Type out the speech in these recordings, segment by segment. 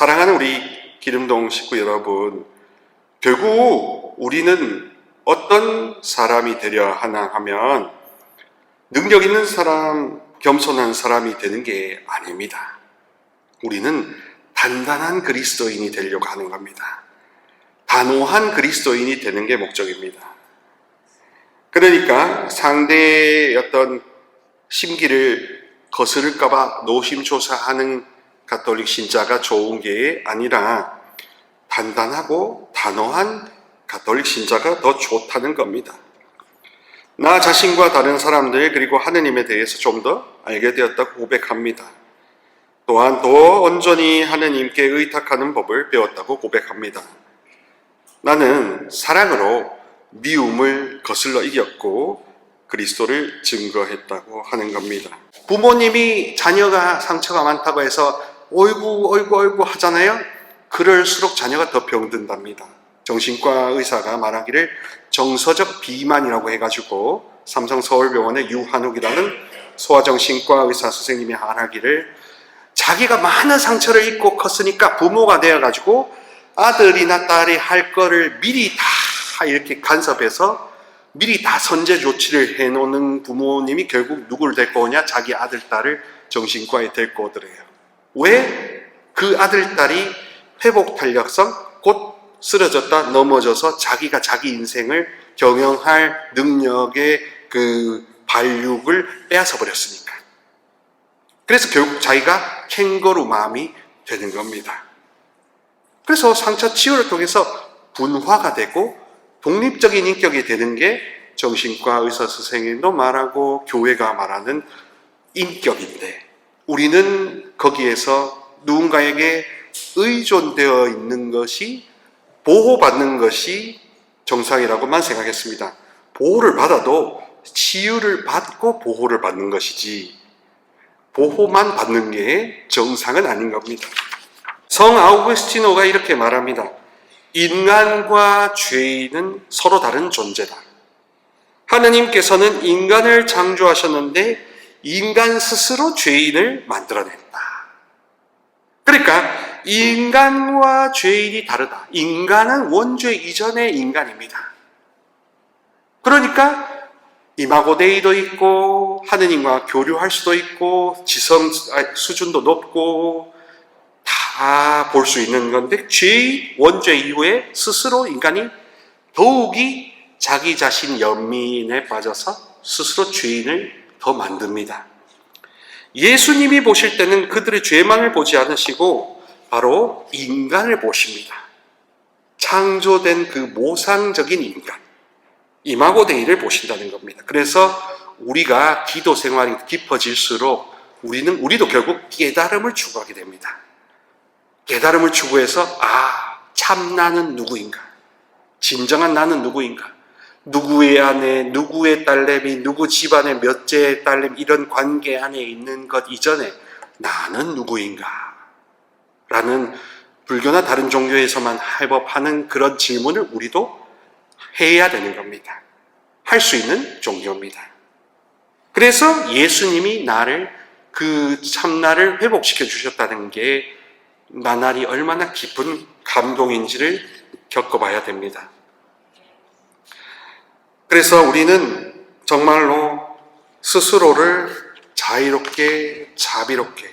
사랑하는 우리 기름동 식구 여러분, 결국 우리는 어떤 사람이 되려 하나 하면 능력 있는 사람, 겸손한 사람이 되는 게 아닙니다. 우리는 단단한 그리스도인이 되려고 하는 겁니다. 단호한 그리스도인이 되는 게 목적입니다. 그러니까 상대의 어떤 심기를 거스를까봐 노심초사하는 가톨릭 신자가 좋은 게 아니라 단단하고 단호한 가톨릭 신자가 더 좋다는 겁니다. 나 자신과 다른 사람들 그리고 하느님에 대해서 좀 더 알게 되었다고 고백합니다. 또한 더 온전히 하느님께 의탁하는 법을 배웠다고 고백합니다. 나는 사랑으로 미움을 거슬러 이겼고 그리스도를 증거했다고 하는 겁니다. 부모님이 자녀가 상처가 많다고 해서 어이구 하잖아요. 그럴수록 자녀가 더 병든답니다. 정신과 의사가 말하기를 정서적 비만이라고 해가지고 삼성서울병원의 유한욱이라는 소아정신과 의사 선생님이 말하기를 자기가 많은 상처를 입고 컸으니까 부모가 되어가지고 아들이나 딸이 할 거를 미리 다 이렇게 간섭해서 미리 다 선제 조치를 해놓는 부모님이 결국 누구를 데리고 오냐? 자기 아들, 딸을 정신과에 데리고 오더래요. 왜? 그 아들, 딸이 회복 탄력성, 곧 쓰러졌다 넘어져서 자기가 자기 인생을 경영할 능력의 그 발육을 빼앗아 버렸으니까. 그래서 결국 자기가 캥거루 마음이 되는 겁니다. 그래서 상처 치유를 통해서 분화가 되고 독립적인 인격이 되는 게 정신과 의사 선생님도 말하고 교회가 말하는 인격인데, 우리는 거기에서 누군가에게 의존되어 있는 것이, 보호받는 것이 정상이라고만 생각했습니다. 보호를 받아도 치유를 받고 보호를 받는 것이지 보호만 받는 게 정상은 아닌 겁니다. 성 아우구스티노가 이렇게 말합니다. 인간과 죄인은 서로 다른 존재다. 하느님께서는 인간을 창조하셨는데 인간 스스로 죄인을 만들어냈다. 그러니까 인간과 죄인이 다르다. 인간은 원죄 이전의 인간입니다. 그러니까 이마고 데이도 있고 하느님과 교류할 수도 있고 지성 수준도 높고 다 볼 수 있는 건데, 죄의 원죄 이후에 스스로 인간이 더욱이 자기 자신 연민에 빠져서 스스로 죄인을 더 만듭니다. 예수님이 보실 때는 그들의 죄만을 보지 않으시고 바로 인간을 보십니다. 창조된 그 모상적인 인간, 이마고 데이를 보신다는 겁니다. 그래서 우리가 기도 생활이 깊어질수록 우리도 결국 깨달음을 추구하게 됩니다. 깨달음을 추구해서 참 나는 누구인가? 진정한 나는 누구인가? 누구의 아내, 누구의 딸내미, 누구 집안의 몇째 딸내미, 이런 관계 안에 있는 것 이전에 나는 누구인가? 라는 불교나 다른 종교에서만 해법하는 그런 질문을 우리도 해야 되는 겁니다. 할 수 있는 종교입니다. 그래서 예수님이 그 참나를 회복시켜 주셨다는 게 나날이 얼마나 깊은 감동인지를 겪어봐야 됩니다. 그래서 우리는 정말로 스스로를 자유롭게, 자비롭게,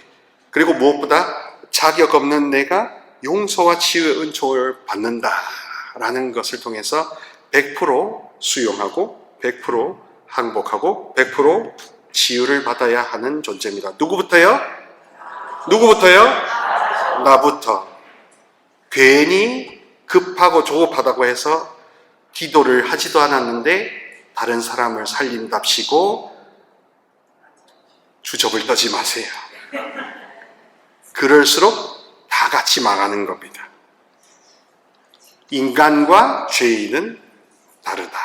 그리고 무엇보다 자격 없는 내가 용서와 치유의 은총을 받는다라는 것을 통해서 100% 수용하고 100% 항복하고 100% 치유를 받아야 하는 존재입니다. 누구부터요? 나부터. 괜히 급하고 조급하다고 해서 기도를 하지도 않았는데 다른 사람을 살린답시고 주접을 떠지 마세요. 그럴수록 다 같이 망하는 겁니다. 인간과 죄인은 다르다.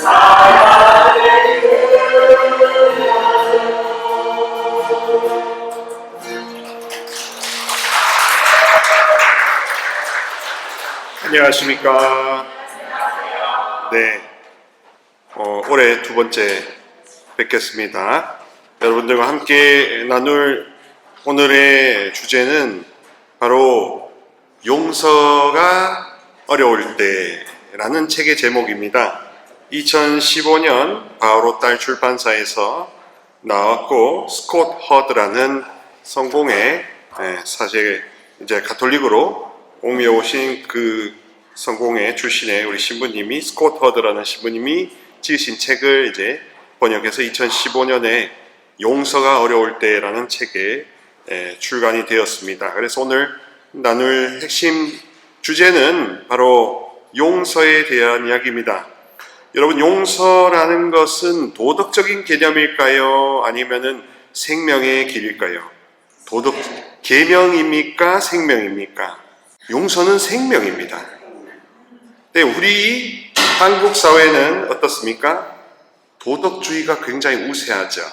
사랑을 안녕하십니까? 네, 올해 두 번째 뵙겠습니다. 여러분들과 함께 나눌 오늘의 주제는 바로 용서가 어려울 때라는 책의 제목입니다. 2015년 바오로딸 출판사에서 나왔고, 스콧 허드라는 성공의 사실 이제 가톨릭으로 옮겨오신 그 성공회 출신의 우리 신부님이, 스콧 허드라는 신부님이 지으신 책을 이제 번역해서 2015년에 용서가 어려울 때라는 책에 출간이 되었습니다. 그래서 오늘 나눌 핵심 주제는 바로 용서에 대한 이야기입니다. 여러분, 용서라는 것은 도덕적인 개념일까요? 아니면은 생명의 길일까요? 계명입니까? 생명입니까? 용서는 생명입니다. 근데 우리 한국 사회는 어떻습니까? 도덕주의가 굉장히 우세하죠.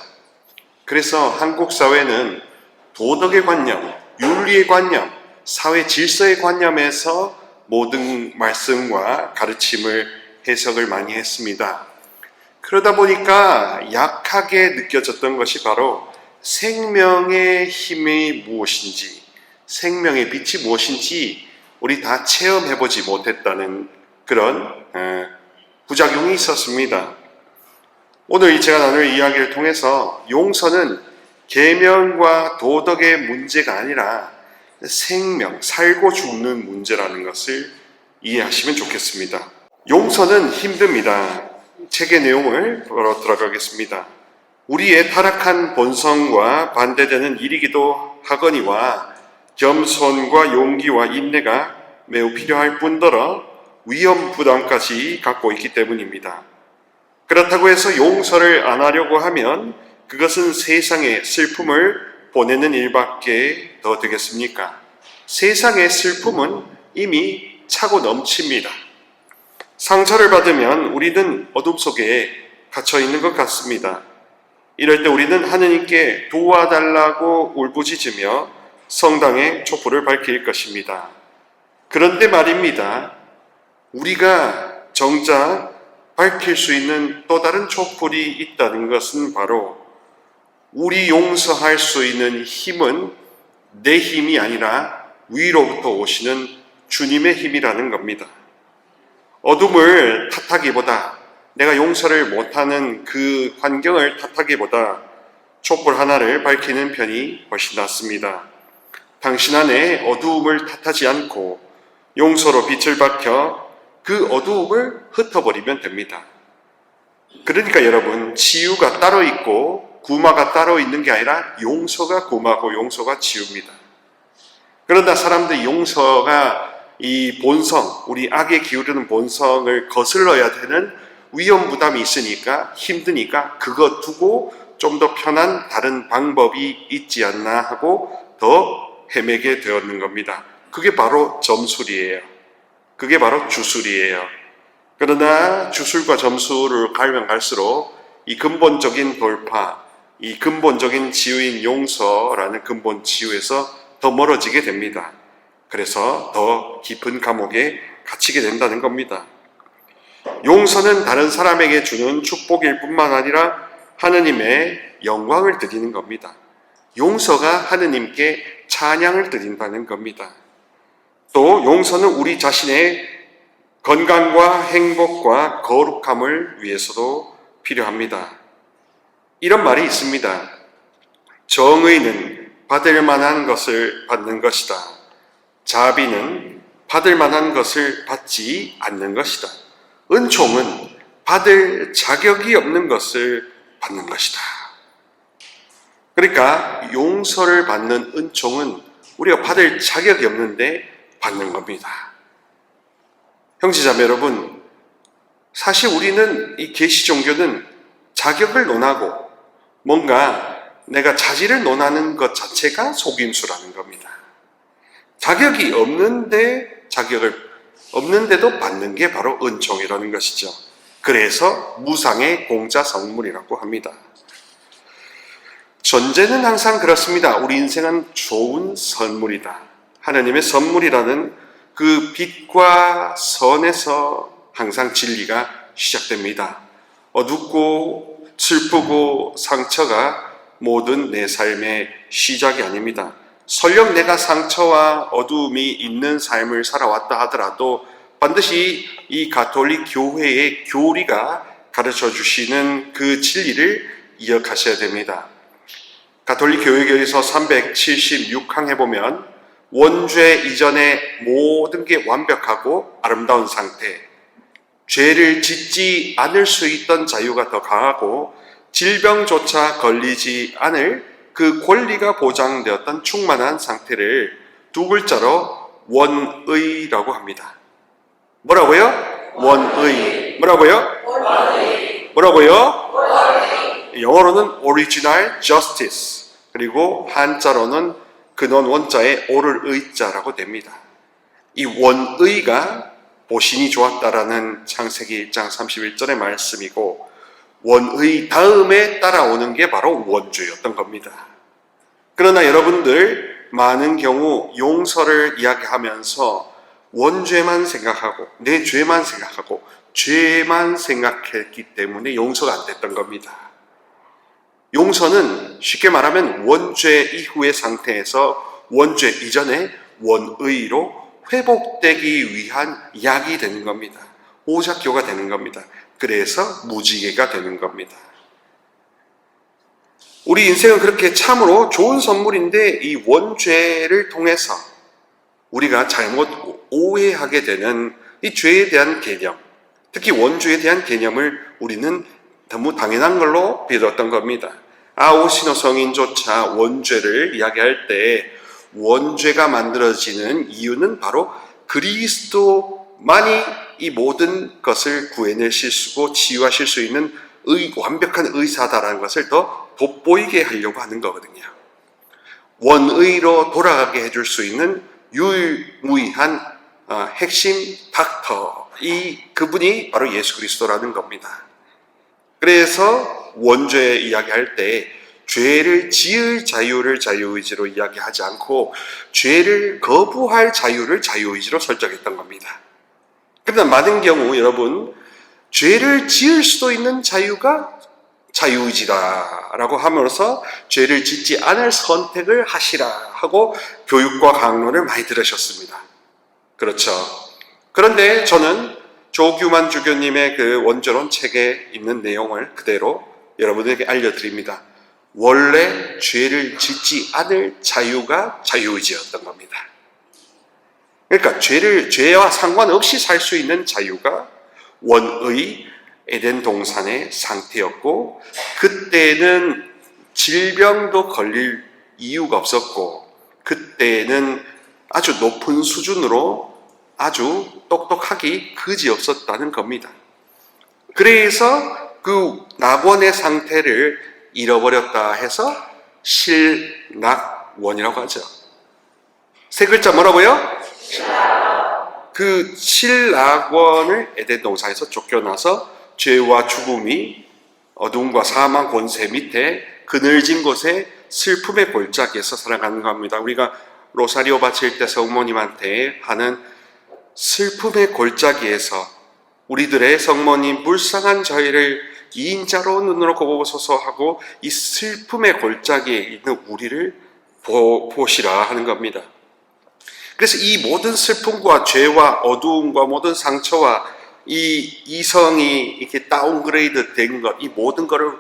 그래서 한국 사회는 도덕의 관념, 윤리의 관념, 사회 질서의 관념에서 모든 말씀과 가르침을 해석을 많이 했습니다. 그러다 보니까 약하게 느껴졌던 것이 바로 생명의 힘이 무엇인지, 생명의 빛이 무엇인지 우리 다 체험해보지 못했다는 그런 부작용이 있었습니다. 오늘 제가 나눌 이야기를 통해서 용서는 계명과 도덕의 문제가 아니라 생명, 살고 죽는 문제라는 것을 이해하시면 좋겠습니다. 용서는 힘듭니다. 책의 내용을 보러 들어가겠습니다. 우리의 타락한 본성과 반대되는 일이기도 하거니와 겸손과 용기와 인내가 매우 필요할 뿐더러 위험 부담까지 갖고 있기 때문입니다. 그렇다고 해서 용서를 안 하려고 하면 그것은 세상에 슬픔을 보내는 일밖에 더 되겠습니까? 세상의 슬픔은 이미 차고 넘칩니다. 상처를 받으면 우리는 어둠 속에 갇혀 있는 것 같습니다. 이럴 때 우리는 하느님께 도와달라고 울부짖으며 성당의 촛불을 밝힐 것입니다. 그런데 말입니다. 우리가 정작 밝힐 수 있는 또 다른 촛불이 있다는 것은 바로 우리 용서할 수 있는 힘은 내 힘이 아니라 위로부터 오시는 주님의 힘이라는 겁니다. 어둠을 탓하기보다, 내가 용서를 못하는 그 환경을 탓하기보다 촛불 하나를 밝히는 편이 훨씬 낫습니다. 당신 안에 어두움을 탓하지 않고 용서로 빛을 밝혀 그 어두움을 흩어버리면 됩니다. 그러니까 여러분, 치유가 따로 있고 구마가 따로 있는 게 아니라 용서가 구마고 용서가 치유입니다. 그러나 사람들이 용서가 이 본성, 우리 악에 기울이는 본성을 거슬러야 되는 위험 부담이 있으니까, 힘드니까 그거 두고 좀 더 편한 다른 방법이 있지 않나 하고 더 헤매게 되었는 겁니다. 그게 바로 점술이에요. 그게 바로 주술이에요. 그러나 주술과 점술을 가면 갈수록 이 근본적인 돌파, 이 근본적인 치유인 용서라는 근본 치유에서 더 멀어지게 됩니다. 그래서 더 깊은 감옥에 갇히게 된다는 겁니다. 용서는 다른 사람에게 주는 축복일 뿐만 아니라 하느님의 영광을 드리는 겁니다. 용서가 하느님께 찬양을 드린다는 겁니다. 또 용서는 우리 자신의 건강과 행복과 거룩함을 위해서도 필요합니다. 이런 말이 있습니다. 정의는 받을 만한 것을 받는 것이다. 자비는 받을 만한 것을 받지 않는 것이다. 은총은 받을 자격이 없는 것을 받는 것이다. 그러니까 용서를 받는 은총은 우리가 받을 자격이 없는데 받는 겁니다. 형제자매 여러분, 사실 우리는 이 계시 종교는 자격을 논하고 뭔가 내가 자질을 논하는 것 자체가 속임수라는 겁니다. 자격이 없는데도 받는 게 바로 은총이라는 것이죠. 그래서 무상의 공짜 선물이라고 합니다. 존재는 항상 그렇습니다. 우리 인생은 좋은 선물이다. 하나님의 선물이라는 그 빛과 선에서 항상 진리가 시작됩니다. 어둡고 슬프고 상처가 모든 내 삶의 시작이 아닙니다. 설령 내가 상처와 어두움이 있는 삶을 살아왔다 하더라도 반드시 이 가톨릭 교회의 교리가 가르쳐 주시는 그 진리를 이어가셔야 됩니다. 가톨릭 교회교리서 376항에 보면 원죄 이전에 모든 게 완벽하고 아름다운 상태, 죄를 짓지 않을 수 있던 자유가 더 강하고 질병조차 걸리지 않을 그 권리가 보장되었던 충만한 상태를 두 글자로 원의라고 합니다. 뭐라고요? 원의. 뭐라고요? 원의. 뭐라고요? 원의. 영어로는 original justice, 그리고 한자로는 근원 원자의 오를 의자라고 됩니다. 이 원의가 보신이 좋았다라는 창세기 1장 31절의 말씀이고, 원의 다음에 따라오는 게 바로 원죄였던 겁니다. 그러나 여러분들 많은 경우 용서를 이야기하면서 원죄만 생각하고 내 죄만 생각하고 죄만 생각했기 때문에 용서가 안 됐던 겁니다. 용서는 쉽게 말하면 원죄 이후의 상태에서 원죄 이전에 원의로 회복되기 위한 약이 되는 겁니다. 오작교가 되는 겁니다. 그래서 무지개가 되는 겁니다. 우리 인생은 그렇게 참으로 좋은 선물인데 이 원죄를 통해서 우리가 잘못 오해하게 되는 이 죄에 대한 개념, 특히 원죄에 대한 개념을 우리는 너무 당연한 걸로 믿었던 겁니다. 아우구스티노 성인조차 원죄를 이야기할 때 원죄가 만들어지는 이유는 바로 그리스도만이 이 모든 것을 구해내실 수고 치유하실 수 있는 완벽한 의사다라는 것을 더 돋보이게 하려고 하는 거거든요. 원의로 돌아가게 해줄 수 있는 유일무이한 핵심 닥터, 그분이 바로 예수 그리스도라는 겁니다. 그래서 원죄 이야기할 때 죄를 지을 자유를 자유의지로 이야기하지 않고 죄를 거부할 자유를 자유의지로 설정했던 겁니다. 그러나 많은 경우 여러분, 죄를 지을 수도 있는 자유가 자유의지다라고 하면서 죄를 짓지 않을 선택을 하시라 하고 교육과 강론을 많이 들으셨습니다. 그렇죠. 그런데 저는 조규만 주교님의 그 원죄론 책에 있는 내용을 그대로 여러분에게 알려드립니다. 원래 죄를 짓지 않을 자유가 자유의지였던 겁니다. 그러니까 죄와 상관없이 살 수 있는 자유가 원의 에덴 동산의 상태였고, 그때는 질병도 걸릴 이유가 없었고, 그때는 아주 높은 수준으로 아주 똑똑하기 그지없었다는 겁니다. 그래서 그 낙원의 상태를 잃어버렸다 해서 실낙원이라고 하죠. 세 글자 뭐라고요? 그 실낙원을 에덴 동산에서 쫓겨나서 죄와 죽음이 어둠과 사망 권세 밑에 그늘진 곳에 슬픔의 골짜기에서 살아가는 겁니다. 우리가 로사리오 바칠 때 성모님한테 하는 슬픔의 골짜기에서 우리들의 성모님 불쌍한 저희를 이인자로 눈으로 보소서 하고 이 슬픔의 골짜기에 있는 우리를 보시라 하는 겁니다. 그래서 이 모든 슬픔과 죄와 어두움과 모든 상처와 이 이성이 이렇게 다운그레이드 된 것, 이 모든 것을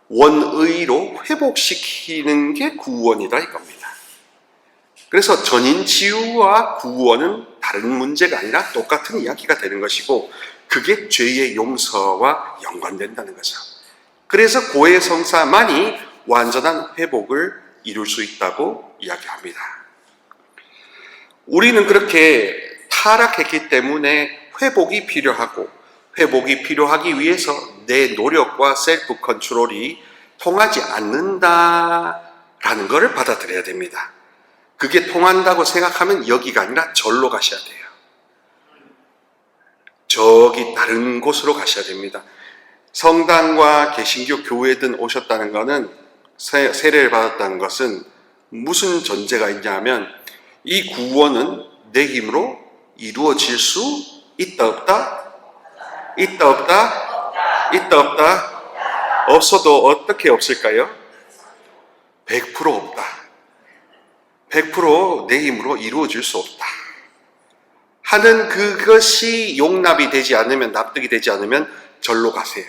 원의로 회복시키는 게 구원이다 이겁니다. 그래서 전인 치유와 구원은 다른 문제가 아니라 똑같은 이야기가 되는 것이고, 그게 죄의 용서와 연관된다는 거죠. 그래서 고해 성사만이 완전한 회복을 이룰 수 있다고 이야기합니다. 우리는 그렇게 타락했기 때문에 회복이 필요하고, 회복이 필요하기 위해서 내 노력과 셀프 컨트롤이 통하지 않는다라는 것을 받아들여야 됩니다. 그게 통한다고 생각하면 여기가 아니라 절로 가셔야 돼요. 저기 다른 곳으로 가셔야 됩니다. 성당과 개신교 교회든 오셨다는 것은, 세례를 받았다는 것은 무슨 전제가 있냐 하면 이 구원은 내 힘으로 이루어질 수 있다 없다? 있다 없다? 있다 없다? 없어도 어떻게 없을까요? 100% 없다. 100% 내 힘으로 이루어질 수 없다 하는 그것이 용납이 되지 않으면, 납득이 되지 않으면 절로 가세요.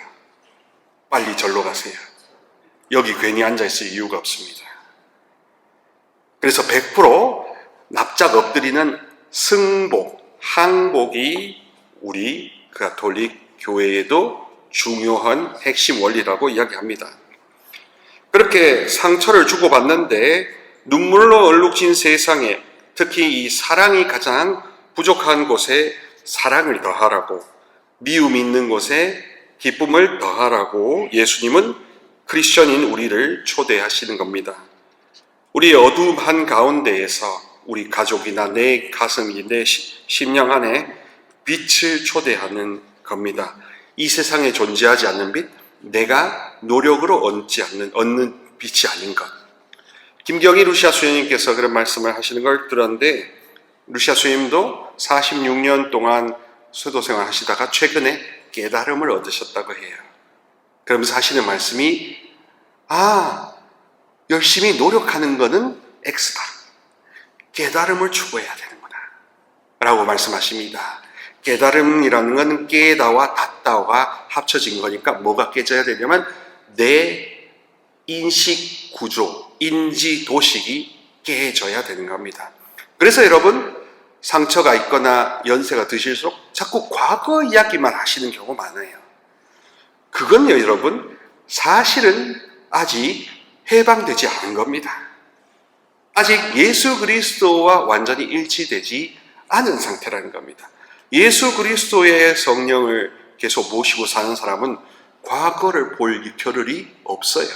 빨리 절로 가세요. 여기 괜히 앉아있을 이유가 없습니다. 그래서 100% 납작 엎드리는 승복, 항복이 우리 가톨릭 교회에도 중요한 핵심 원리라고 이야기합니다. 그렇게 상처를 주고받는데 눈물로 얼룩진 세상에 특히 이 사랑이 가장 부족한 곳에 사랑을 더하라고, 미움 있는 곳에 기쁨을 더하라고 예수님은 크리스천인 우리를 초대하시는 겁니다. 우리의 어두움 한가운데에서 우리 가족이나 내 가슴이, 내 심령 안에 빛을 초대하는 겁니다. 이 세상에 존재하지 않는 빛, 내가 노력으로 얻는 빛이 아닌 것. 김경희 루시아 수녀님께서 그런 말씀을 하시는 걸 들었는데, 루시아 수녀님도 46년 동안 수도생활 하시다가 최근에 깨달음을 얻으셨다고 해요. 그러면서 하시는 말씀이, 열심히 노력하는 거는 X다. 깨달음을 추구해야 되는구나 라고 말씀하십니다. 깨달음이라는 건 깨다와 닫다가 합쳐진 거니까 뭐가 깨져야 되냐면 내 인식 구조, 인지 도식이 깨져야 되는 겁니다. 그래서 여러분, 상처가 있거나 연세가 드실수록 자꾸 과거 이야기만 하시는 경우가 많아요. 그건요, 여러분, 사실은 아직 해방되지 않은 겁니다. 아직 예수 그리스도와 완전히 일치되지 않은 상태라는 겁니다. 예수 그리스도의 성령을 계속 모시고 사는 사람은 과거를 볼 겨를이 없어요.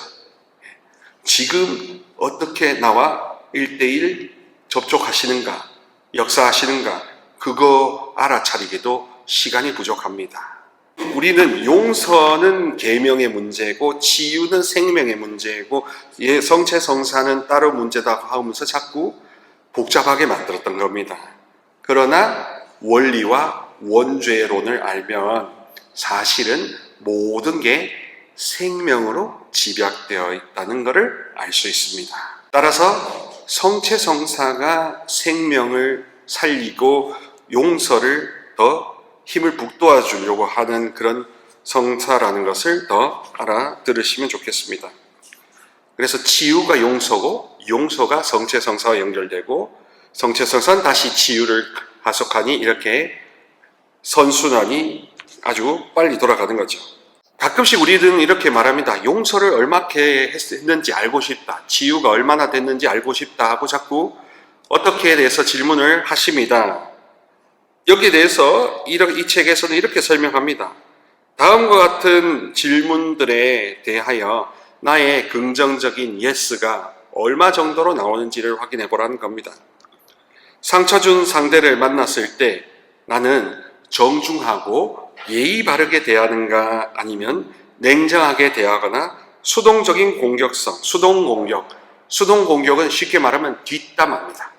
지금 어떻게 나와 1대1 접촉하시는가, 역사하시는가, 그거 알아차리기도 시간이 부족합니다. 우리는 용서는 계명의 문제고 치유는 생명의 문제고 성체 성사는 따로 문제다 하면서 자꾸 복잡하게 만들었던 겁니다. 그러나 원리와 원죄론을 알면 사실은 모든 게 생명으로 집약되어 있다는 것을 알 수 있습니다. 따라서 성체 성사가 생명을 살리고 용서를 더 힘을 북돋아 주려고 하는 그런 성사라는 것을 더 알아들으시면 좋겠습니다. 그래서 치유가 용서고 용서가 성체 성사와 연결되고 성체 성사는 다시 치유를 하속하니 이렇게 선순환이 아주 빨리 돌아가는 거죠. 가끔씩 우리들은 이렇게 말합니다. 용서를 얼마게 했는지 알고 싶다. 치유가 얼마나 됐는지 알고 싶다 하고 자꾸 어떻게에 대해서 질문을 하십니다. 여기에 대해서 이 책에서는 이렇게 설명합니다. 다음과 같은 질문들에 대하여 나의 긍정적인 예스가 얼마 정도로 나오는지를 확인해 보라는 겁니다. 상처 준 상대를 만났을 때 나는 정중하고 예의 바르게 대하는가 아니면 냉정하게 대하거나 수동적인 공격성, 수동공격은 쉽게 말하면 뒷담합니다.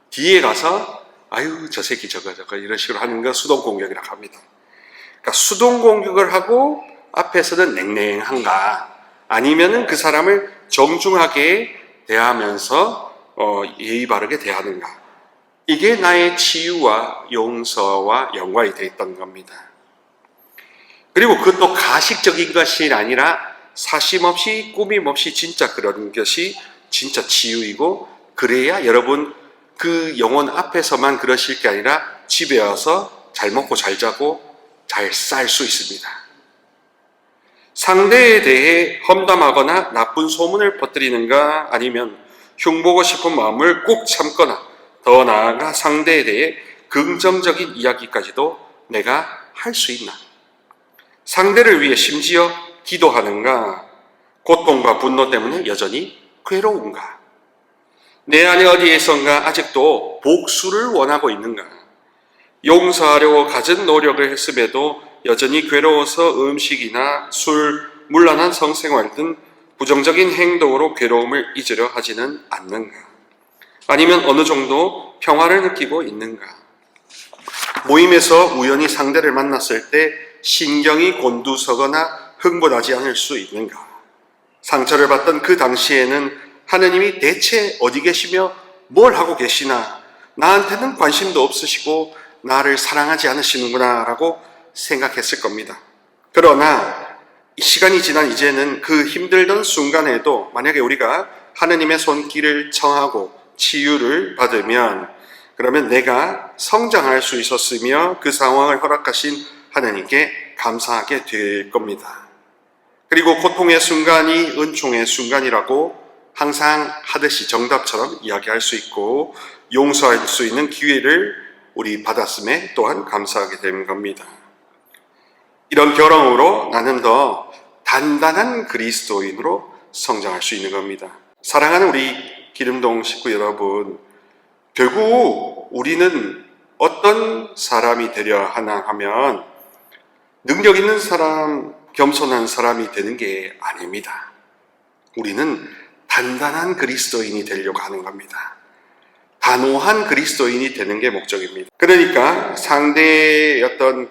뒤에 가서 아유 저 새끼 저거 이런 식으로 하는 거 수동공격이라고 합니다. 그러니까 수동공격을 하고 앞에서는 냉랭한가 아니면은 그 사람을 정중하게 대하면서 예의 바르게 대하는가, 이게 나의 치유와 용서와 연관이 되어 있던 겁니다. 그리고 그것도 가식적인 것이 아니라 사심 없이 꾸밈 없이 진짜 그런 것이 진짜 치유이고, 그래야 여러분 그 영혼 앞에서만 그러실 게 아니라 집에 와서 잘 먹고 잘 자고 잘 살 수 있습니다. 상대에 대해 험담하거나 나쁜 소문을 퍼뜨리는가 아니면 흉보고 싶은 마음을 꾹 참거나 더 나아가 상대에 대해 긍정적인 이야기까지도 내가 할 수 있나? 상대를 위해 심지어 기도하는가? 고통과 분노 때문에 여전히 괴로운가? 내 안에 어디에선가 아직도 복수를 원하고 있는가? 용서하려고 갖은 노력을 했음에도 여전히 괴로워서 음식이나 술, 문란한 성생활 등 부정적인 행동으로 괴로움을 잊으려 하지는 않는가? 아니면 어느 정도 평화를 느끼고 있는가? 모임에서 우연히 상대를 만났을 때 신경이 곤두서거나 흥분하지 않을 수 있는가? 상처를 받던 그 당시에는 하느님이 대체 어디 계시며 뭘 하고 계시나? 나한테는 관심도 없으시고 나를 사랑하지 않으시는구나 라고 생각했을 겁니다. 그러나 시간이 지난 이제는 그 힘들던 순간에도 만약에 우리가 하느님의 손길을 청하고 치유를 받으면 그러면 내가 성장할 수 있었으며 그 상황을 허락하신 하느님께 감사하게 될 겁니다. 그리고 고통의 순간이 은총의 순간이라고 항상 하듯이 정답처럼 이야기할 수 있고 용서할 수 있는 기회를 우리 받았음에 또한 감사하게 되는 겁니다. 이런 결함으로 나는 더 단단한 그리스도인으로 성장할 수 있는 겁니다. 사랑하는 우리 기름동 식구 여러분, 결국 우리는 어떤 사람이 되려 하나 하면 능력 있는 사람, 겸손한 사람이 되는 게 아닙니다. 우리는 단단한 그리스도인이 되려고 하는 겁니다. 단호한 그리스도인이 되는 게 목적입니다. 그러니까 상대의 어떤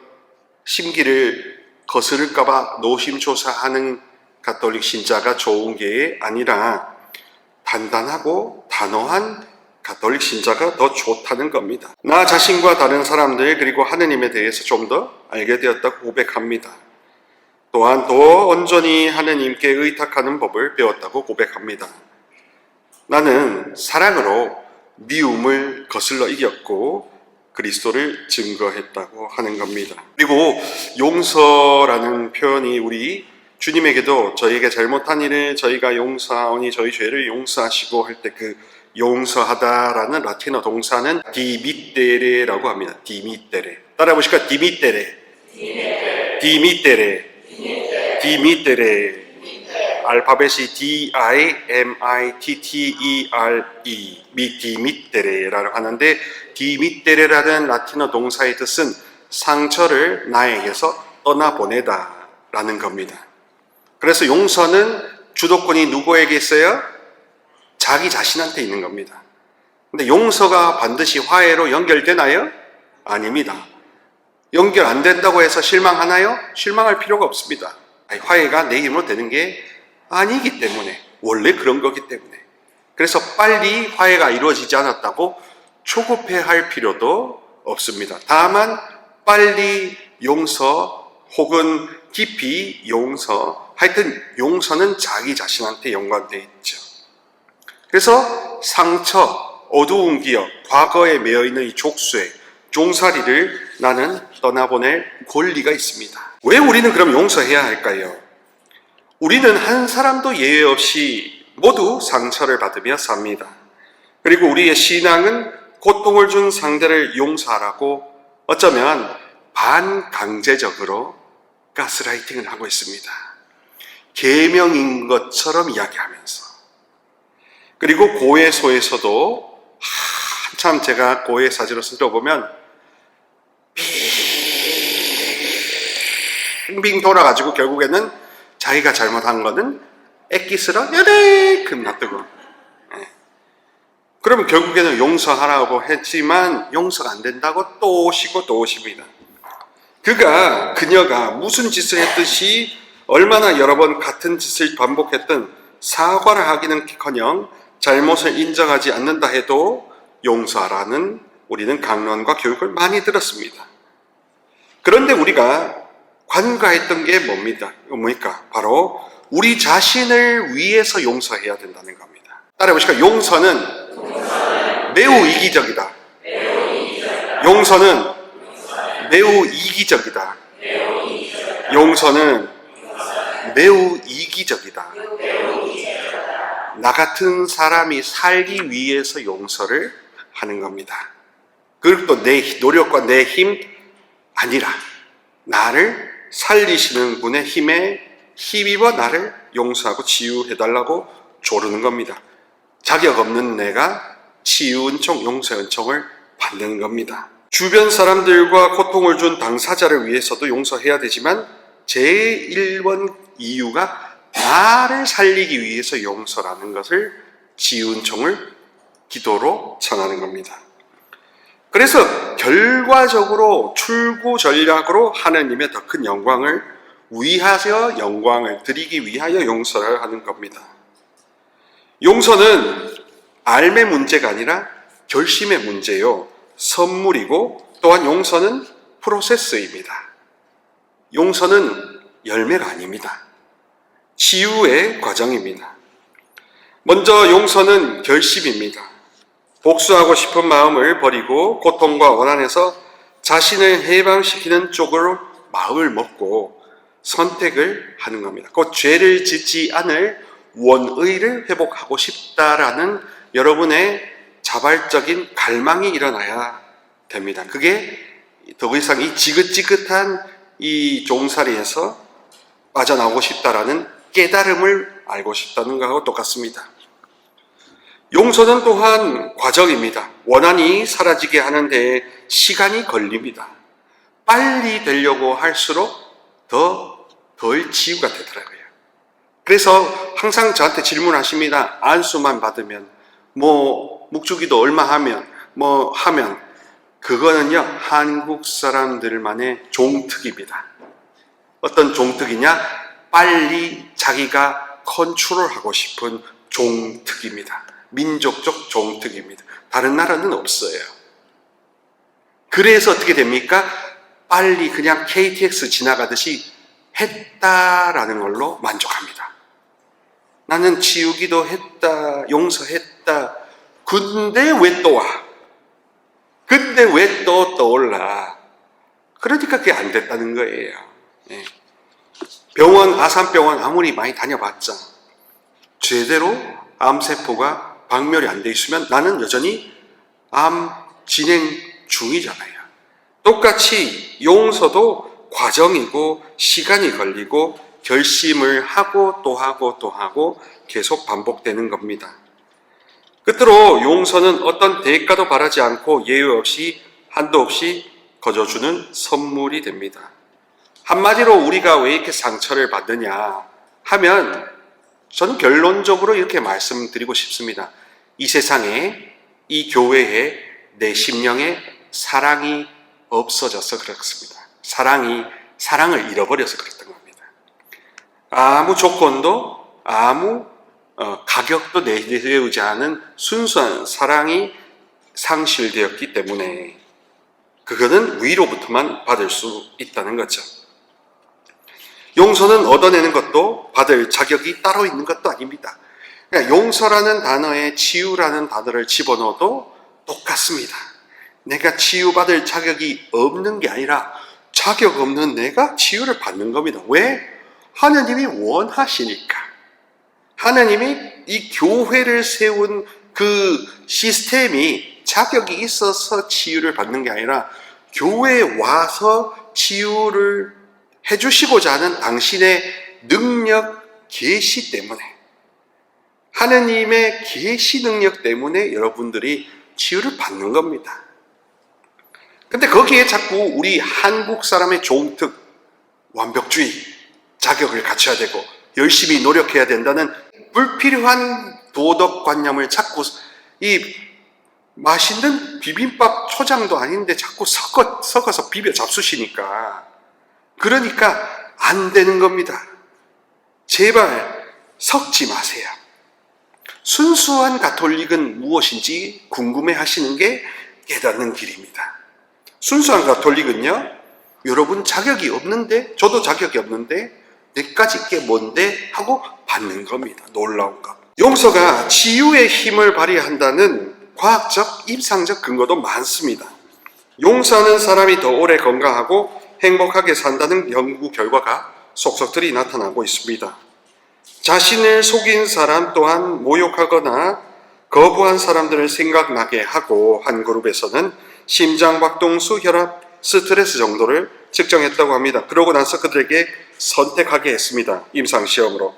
심기를 거스를까봐 노심초사하는 가톨릭 신자가 좋은 게 아니라 단단하고 단호한 가톨릭 신자가 더 좋다는 겁니다. 나 자신과 다른 사람들 그리고 하느님에 대해서 좀 더 알게 되었다고 고백합니다. 또한 더 온전히 하느님께 의탁하는 법을 배웠다고 고백합니다. 나는 사랑으로 미움을 거슬러 이겼고 그리스도를 증거했다고 하는 겁니다. 그리고 용서라는 표현이 우리 주님에게도 저희에게 잘못한 일을 저희가 용서하오니 저희 죄를 용서하시고 할 때 그 용서하다라는 라틴어 동사는 디미테레라고 합니다. 디미테레. 따라 보실까? 디미테레. 디미테레. 디미테레. 알파벳이 D-I-M-I-T-T-E-R-E 디미테레라고 하는데 디미테레라는 라틴어 동사의 뜻은 상처를 나에게서 떠나보내다 라는 겁니다. 그래서 용서는 주도권이 누구에게 있어요? 자기 자신한테 있는 겁니다. 근데 용서가 반드시 화해로 연결되나요? 아닙니다. 연결 안 된다고 해서 실망하나요? 실망할 필요가 없습니다. 화해가 내 힘으로 되는 게 아니기 때문에, 원래 그런 거기 때문에. 그래서 빨리 화해가 이루어지지 않았다고 조급해할 필요도 없습니다. 다만 빨리 용서 혹은 깊이 용서, 하여튼 용서는 자기 자신한테 연관되어 있죠. 그래서 상처, 어두운 기억, 과거에 매여있는 이 족쇄, 종살이를 나는 떠나보낼 권리가 있습니다. 왜 우리는 그럼 용서해야 할까요? 우리는 한 사람도 예외 없이 모두 상처를 받으며 삽니다. 그리고 우리의 신앙은 고통을 준 상대를 용서하라고 어쩌면 반강제적으로 가스라이팅을 하고 있습니다. 계명인 것처럼 이야기하면서. 그리고 고해소에서도 한참 제가 고해 사지로 들어보면 빙빙 돌아가지고 결국에는 자기가 잘못한 거는 엑기스라 야대금 놔두고 그러면 결국에는 용서하라고 했지만 용서가 안 된다고 또 오시고 또 오십니다. 그녀가 무슨 짓을 했듯이 얼마나 여러 번 같은 짓을 반복했든 사과를 하기는커녕 잘못을 인정하지 않는다 해도 용서하라는 우리는 강론과 교육을 많이 들었습니다. 그런데 우리가 관과했던 게 뭡니까? 바로 우리 자신을 위해서 용서해야 된다는 겁니다. 따라해보실까요? 용서는 매우 이기적이다. 용서는 매우 이기적이다. 용서는 매우 이기적이다. 나 같은 사람이 살기 위해서 용서를 하는 겁니다. 그리고 또 내 노력과 내 힘 아니라 나를 살리시는 분의 힘에 힘입어 나를 용서하고 치유해달라고 조르는 겁니다. 자격 없는 내가 치유 은총, 용서 은총을 받는 겁니다. 주변 사람들과 고통을 준 당사자를 위해서도 용서해야 되지만 제1번 이유가 나를 살리기 위해서 용서라는 것을 치유 은총을 기도로 전하는 겁니다. 그래서 결과적으로 출구 전략으로 하나님의 더 큰 영광을 위하여 영광을 드리기 위하여 용서를 하는 겁니다. 용서는 알의 문제가 아니라 결심의 문제요. 선물이고 또한 용서는 프로세스입니다. 용서는 열매가 아닙니다. 치유의 과정입니다. 먼저 용서는 결심입니다. 복수하고 싶은 마음을 버리고 고통과 원한에서 자신을 해방시키는 쪽으로 마음을 먹고 선택을 하는 겁니다. 곧 죄를 짓지 않을 원의를 회복하고 싶다라는 여러분의 자발적인 갈망이 일어나야 됩니다. 그게 더 이상 이 지긋지긋한 이 종살이에서 빠져나오고 싶다라는 깨달음을 알고 싶다는 것하고 똑같습니다. 용서는 또한 과정입니다. 원한이 사라지게 하는 데 시간이 걸립니다. 빨리 되려고 할수록 덜 치유가 되더라고요. 그래서 항상 저한테 질문하십니다. 안수만 받으면, 묵주기도 얼마 하면, 하면, 그거는요, 한국 사람들만의 종특입니다. 어떤 종특이냐? 빨리 자기가 컨트롤하고 싶은 종특입니다. 민족적 종특입니다. 다른 나라는 없어요. 그래서 어떻게 됩니까? 빨리 그냥 KTX 지나가듯이 했다라는 걸로 만족합니다. 나는 치우기도 했다, 용서했다. 근데 왜 또 와? 근데 왜 또 떠올라? 그러니까 그게 안 됐다는 거예요. 예. 병원, 아산병원 아무리 많이 다녀봤자 제대로 암세포가 박멸이 안 돼 있으면 나는 여전히 암 진행 중이잖아요. 똑같이 용서도 과정이고 시간이 걸리고 결심을 하고 또 하고 또 하고 계속 반복되는 겁니다. 끝으로 용서는 어떤 대가도 바라지 않고 예외 없이 한도 없이 거저주는 선물이 됩니다. 한마디로 우리가 왜 이렇게 상처를 받느냐 하면 저는 결론적으로 이렇게 말씀드리고 싶습니다. 이 세상에, 이 교회에, 내 심령에 사랑이 없어져서 그렇습니다. 사랑을 잃어버려서 그랬던 겁니다. 아무 조건도, 아무 가격도 내세우지 않은 순수한 사랑이 상실되었기 때문에 그거는 위로부터만 받을 수 있다는 거죠. 용서는 얻어내는 것도 받을 자격이 따로 있는 것도 아닙니다. 그러니까 용서라는 단어에 치유라는 단어를 집어넣어도 똑같습니다. 내가 치유받을 자격이 없는 게 아니라 자격 없는 내가 치유를 받는 겁니다. 왜? 하나님이 원하시니까. 하나님이 이 교회를 세운 그 시스템이 자격이 있어서 치유를 받는 게 아니라 교회에 와서 치유를 해주시고자 하는 당신의 능력, 계시 때문에, 하느님의 계시 능력 때문에 여러분들이 치유를 받는 겁니다. 근데 거기에 자꾸 우리 한국 사람의 종특, 완벽주의, 자격을 갖춰야 되고 열심히 노력해야 된다는 불필요한 도덕관념을 자꾸 이 맛있는 비빔밥 초장도 아닌데 자꾸 섞어서 비벼 잡수시니까, 그러니까 안 되는 겁니다. 제발 섞지 마세요. 순수한 가톨릭은 무엇인지 궁금해 하시는 게 깨닫는 길입니다. 순수한 가톨릭은요, 여러분 자격이 없는데, 저도 자격이 없는데 내까지 게 뭔데 하고 받는 겁니다. 놀라운 것. 용서가 치유의 힘을 발휘한다는 과학적, 임상적 근거도 많습니다. 용서하는 사람이 더 오래 건강하고 행복하게 산다는 연구 결과가 속속들이 나타나고 있습니다. 자신을 속인 사람 또한 모욕하거나 거부한 사람들을 생각나게 하고 한 그룹에서는 심장박동수, 혈압, 스트레스 정도를 측정했다고 합니다. 그러고 나서 그들에게 선택하게 했습니다. 임상시험으로.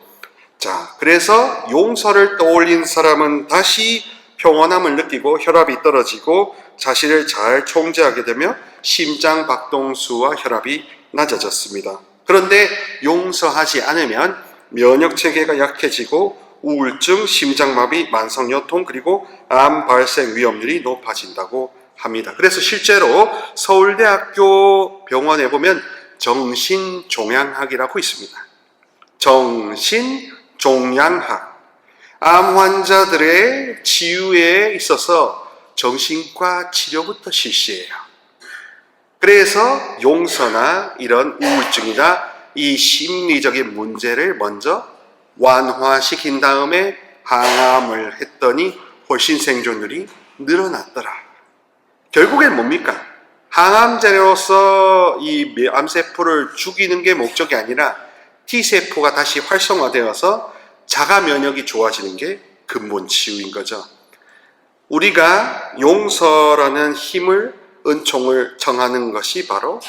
자, 그래서 용서를 떠올린 사람은 다시 평온함을 느끼고 혈압이 떨어지고 자신을 잘 통제하게 되며 심장박동수와 혈압이 낮아졌습니다. 그런데 용서하지 않으면 면역체계가 약해지고 우울증, 심장마비, 만성요통, 그리고 암 발생 위험률이 높아진다고 합니다. 그래서 실제로 서울대학교 병원에 보면 정신종양학이라고 있습니다. 정신종양학. 암 환자들의 치유에 있어서 정신과 치료부터 실시해요. 그래서 용서나 이런 우울증이나 이 심리적인 문제를 먼저 완화시킨 다음에 항암을 했더니 훨씬 생존율이 늘어났더라. 결국엔 뭡니까? 항암제로서 이 암세포를 죽이는 게 목적이 아니라 T세포가 다시 활성화되어서 자가 면역이 좋아지는 게 근본 치유인 거죠. 우리가 용서라는 힘을, 은총을 정하는 것이 바로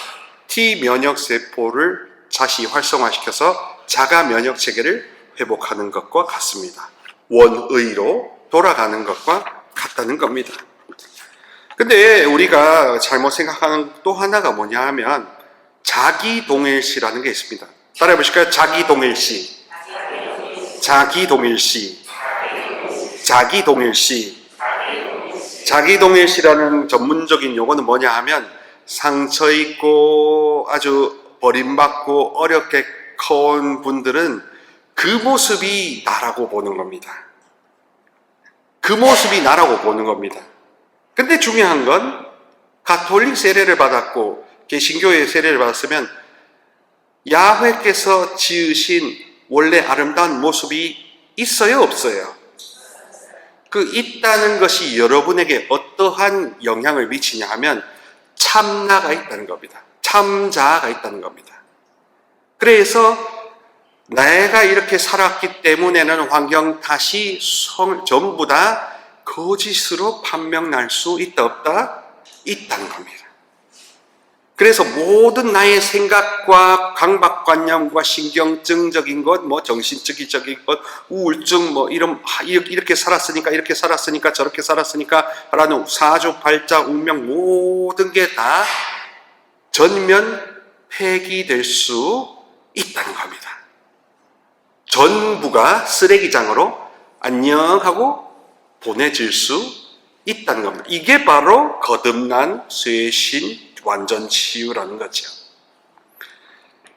T 면역세포를 다시 활성화시켜서 자가 면역 체계를 회복하는 것과 같습니다. 원의로 돌아가는 것과 같다는 겁니다. 근데 우리가 잘못 생각하는 또 하나가 뭐냐 하면 자기동일시라는 게 있습니다. 따라해 보실까요? 자기동일시. 자기동일시. 자기동일시. 자기동일시라는 전문적인 용어는 뭐냐 하면 상처 있고 아주 버림받고 어렵게 커온 분들은 그 모습이 나라고 보는 겁니다. 그 모습이 나라고 보는 겁니다. 근데 중요한 건 가톨릭 세례를 받았고 개신교의 세례를 받았으면 야훼께서 지으신 원래 아름다운 모습이 있어요, 없어요? 그 있다는 것이 여러분에게 어떠한 영향을 미치냐 하면 참나가 있다는 겁니다. 참자아가 있다는 겁니다. 그래서 내가 이렇게 살았기 때문에는 환경 탓이 전부 다 거짓으로 판명날 수 있다 없다? 있다는 겁니다. 그래서 모든 나의 생각과 강박관념과 신경증적인 것, 정신적인 것, 우울증, 이렇게 살았으니까 저렇게 살았으니까 라는 사주팔자, 운명 모든 게 다 전면 폐기될 수 있다는 겁니다. 전부가 쓰레기장으로 안녕하고 보내질 수 있다는 겁니다. 이게 바로 거듭난 쇄신 완전 치유라는 거죠.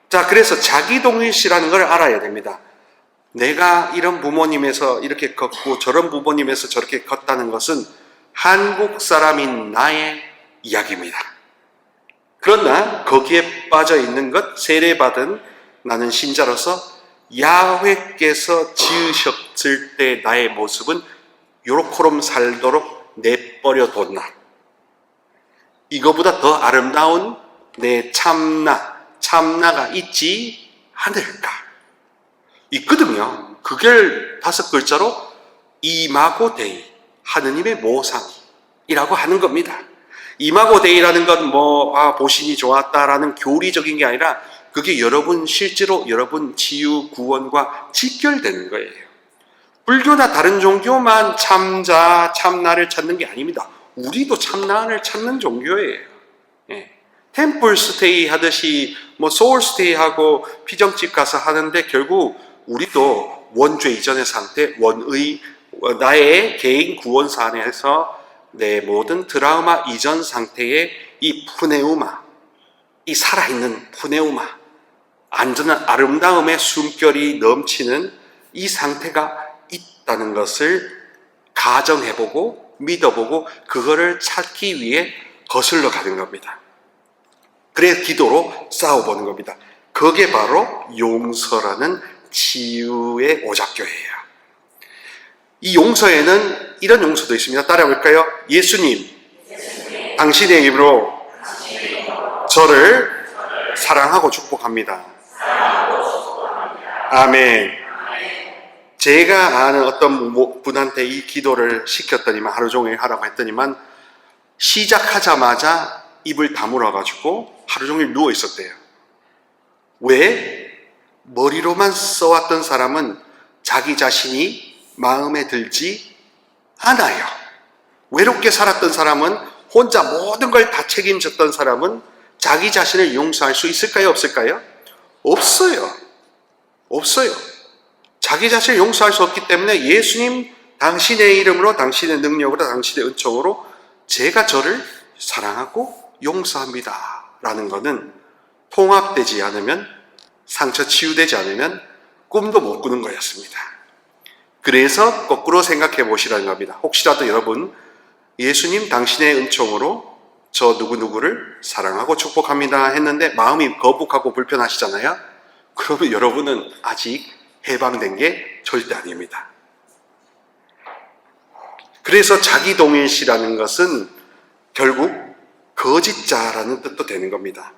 자, 그래서 자기동일시라는 걸 알아야 됩니다. 내가 이런 부모님에서 이렇게 걷고 저런 부모님에서 저렇게 걷다는 것은 한국 사람인 나의 이야기입니다. 그러나 거기에 빠져 있는 것, 세례받은 나는 신자로서 야훼께서 지으셨을 때 나의 모습은 요렇게럼 살도록 내버려 뒀나. 이거보다 더 아름다운 내 참나가 있지 않을까. 있거든요. 그걸 5글자로 이마고데이, 하느님의 모상이라고 하는 겁니다. 이마고데이라는 건 보신이 좋았다라는 교리적인 게 아니라 그게 실제로 여러분 치유, 구원과 직결되는 거예요. 불교나 다른 종교만 참나를 찾는 게 아닙니다. 우리도 참나를 찾는 종교예요. 템플 스테이 하듯이 소울 스테이 하고 피정집 가서 하는데 결국 우리도 원죄 이전의 상태, 나의 개인 구원사 안에서 내 모든 트라우마 이전 상태의 이 푸네우마, 이 살아있는 푸네우마, 안전한 아름다움의 숨결이 넘치는 이 상태가 있다는 것을 가정해보고 믿어보고 그거를 찾기 위해 거슬러 가는 겁니다. 그래서 기도로 싸워보는 겁니다. 그게 바로 용서라는 치유의 오작교예요. 이 용서에는 이런 용서도 있습니다. 따라해볼까요? 예수님, 당신의 이름으로 저를 사랑하고 축복합니다. 아멘. 제가 아는 어떤 분한테 이 기도를 시켰더니만, 하루 종일 하라고 했더니만 시작하자마자 입을 다물어가지고 하루 종일 누워 있었대요. 왜? 머리로만 써왔던 사람은 자기 자신이 마음에 들지 않아요. 외롭게 살았던 사람은, 혼자 모든 걸 다 책임졌던 사람은 자기 자신을 용서할 수 있을까요? 없을까요? 없어요. 자기 자신을 용서할 수 없기 때문에 예수님, 당신의 이름으로, 당신의 능력으로, 당신의 은총으로 제가 저를 사랑하고 용서합니다 라는 것은 통합되지 않으면, 상처 치유되지 않으면 꿈도 못 꾸는 거였습니다. 그래서 거꾸로 생각해 보시라는 겁니다. 혹시라도 여러분 예수님 당신의 은총으로 저 누구누구를 사랑하고 축복합니다 했는데 마음이 거북하고 불편하시잖아요. 그러면 여러분은 아직 해방된 게 절대 아닙니다. 그래서 자기 동일시라는 것은 결국 거짓자라는 뜻도 되는 겁니다.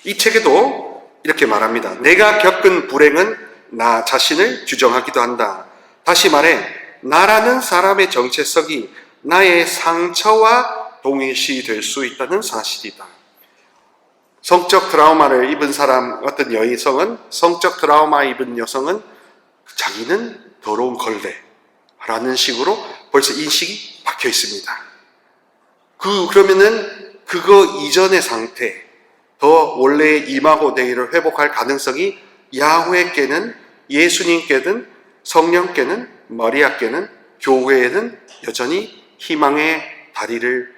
이 책에도 이렇게 말합니다. 내가 겪은 불행은 나 자신을 규정하기도 한다. 다시 말해 나라는 사람의 정체성이 나의 상처와 동일시 될 수 있다는 사실이다. 성적 트라우마를 입은 사람, 어떤 여성은, 성적 트라우마 입은 여성은 자기는 더러운 걸레라는 식으로 벌써 인식이 박혀 있습니다. 그러면은 그거 이전의 상태, 더 원래의 이마고 대의를 회복할 가능성이 야훼께는, 예수님께는, 성령께는, 마리아께는, 교회에는 여전히 희망의 다리를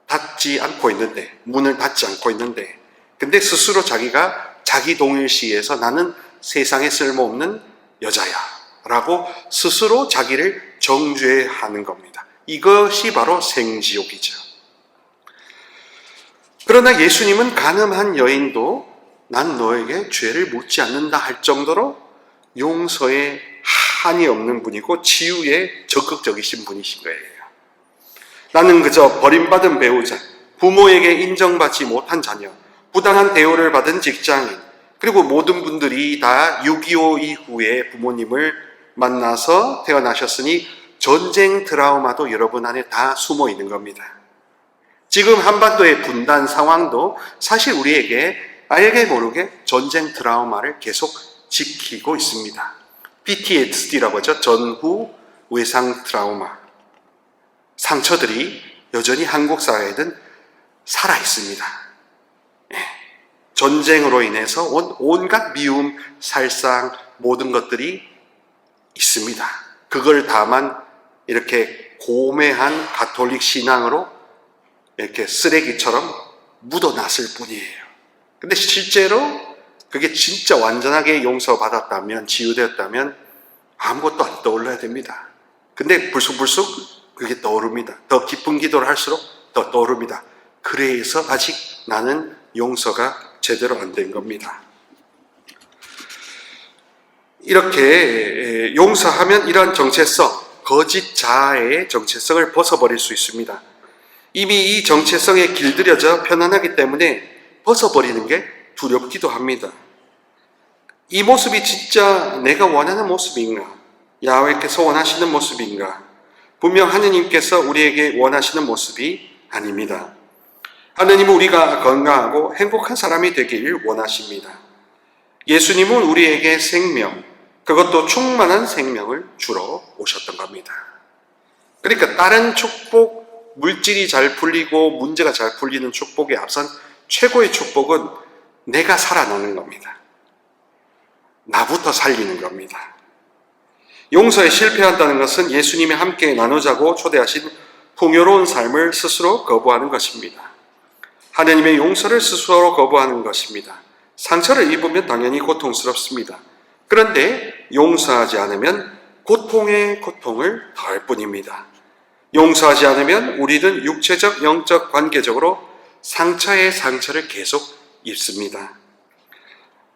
닫지 않고 있는데, 문을 닫지 않고 있는데, 근데 스스로 자기가 자기 동일시에서 나는 세상에 쓸모없는 여자야 라고 스스로 자기를 정죄하는 겁니다. 이것이 바로 생지옥이죠. 그러나 예수님은 가늠한 여인도 난 너에게 죄를 묻지 않는다 할 정도로 용서에 한이 없는 분이고 치유에 적극적이신 분이신 거예요. 나는 그저 버림받은 배우자, 부모에게 인정받지 못한 자녀, 부당한 대우를 받은 직장인, 그리고 모든 분들이 다 6.25 이후에 부모님을 만나서 태어나셨으니 전쟁 트라우마도 여러분 안에 다 숨어 있는 겁니다. 지금 한반도의 분단 상황도 사실 우리에게 알게 모르게 전쟁 트라우마를 계속 지키고 있습니다. PTSD라고 하죠. 전후 외상 트라우마. 상처들이 여전히 한국 사회에는 살아 있습니다. 전쟁으로 인해서 온갖 미움, 살상, 모든 것들이 있습니다. 그걸 다만 이렇게 고매한 가톨릭 신앙으로 이렇게 쓰레기처럼 묻어놨을 뿐이에요. 근데 실제로 그게 진짜 완전하게 용서받았다면, 치유되었다면 아무것도 안 떠올라야 됩니다. 근데 불쑥불쑥 그게 떠오릅니다. 더 깊은 기도를 할수록 더 떠오릅니다. 그래서 아직 나는 용서가 제대로 안 된 겁니다. 이렇게 용서하면 이러한 정체성, 거짓 자아의 정체성을 벗어버릴 수 있습니다. 이미 이 정체성에 길들여져 편안하기 때문에 벗어버리는 게 두렵기도 합니다. 이 모습이 진짜 내가 원하는 모습인가? 야훼께서 원하시는 모습인가? 분명 하느님께서 우리에게 원하시는 모습이 아닙니다. 하느님은 우리가 건강하고 행복한 사람이 되기를 원하십니다. 예수님은 우리에게 생명, 그것도 충만한 생명을 주러 오셨던 겁니다. 그러니까 다른 축복, 물질이 잘 풀리고 문제가 잘 풀리는 축복에 앞선 최고의 축복은 내가 살아나는 겁니다. 나부터 살리는 겁니다. 용서에 실패한다는 것은 예수님이 함께 나누자고 초대하신 풍요로운 삶을 스스로 거부하는 것입니다. 하느님의 용서를 스스로 거부하는 것입니다. 상처를 입으면 당연히 고통스럽습니다. 그런데 용서하지 않으면 고통에 고통을 더할 뿐입니다. 용서하지 않으면 우리는 육체적, 영적, 관계적으로 상처에 상처를 계속 입습니다.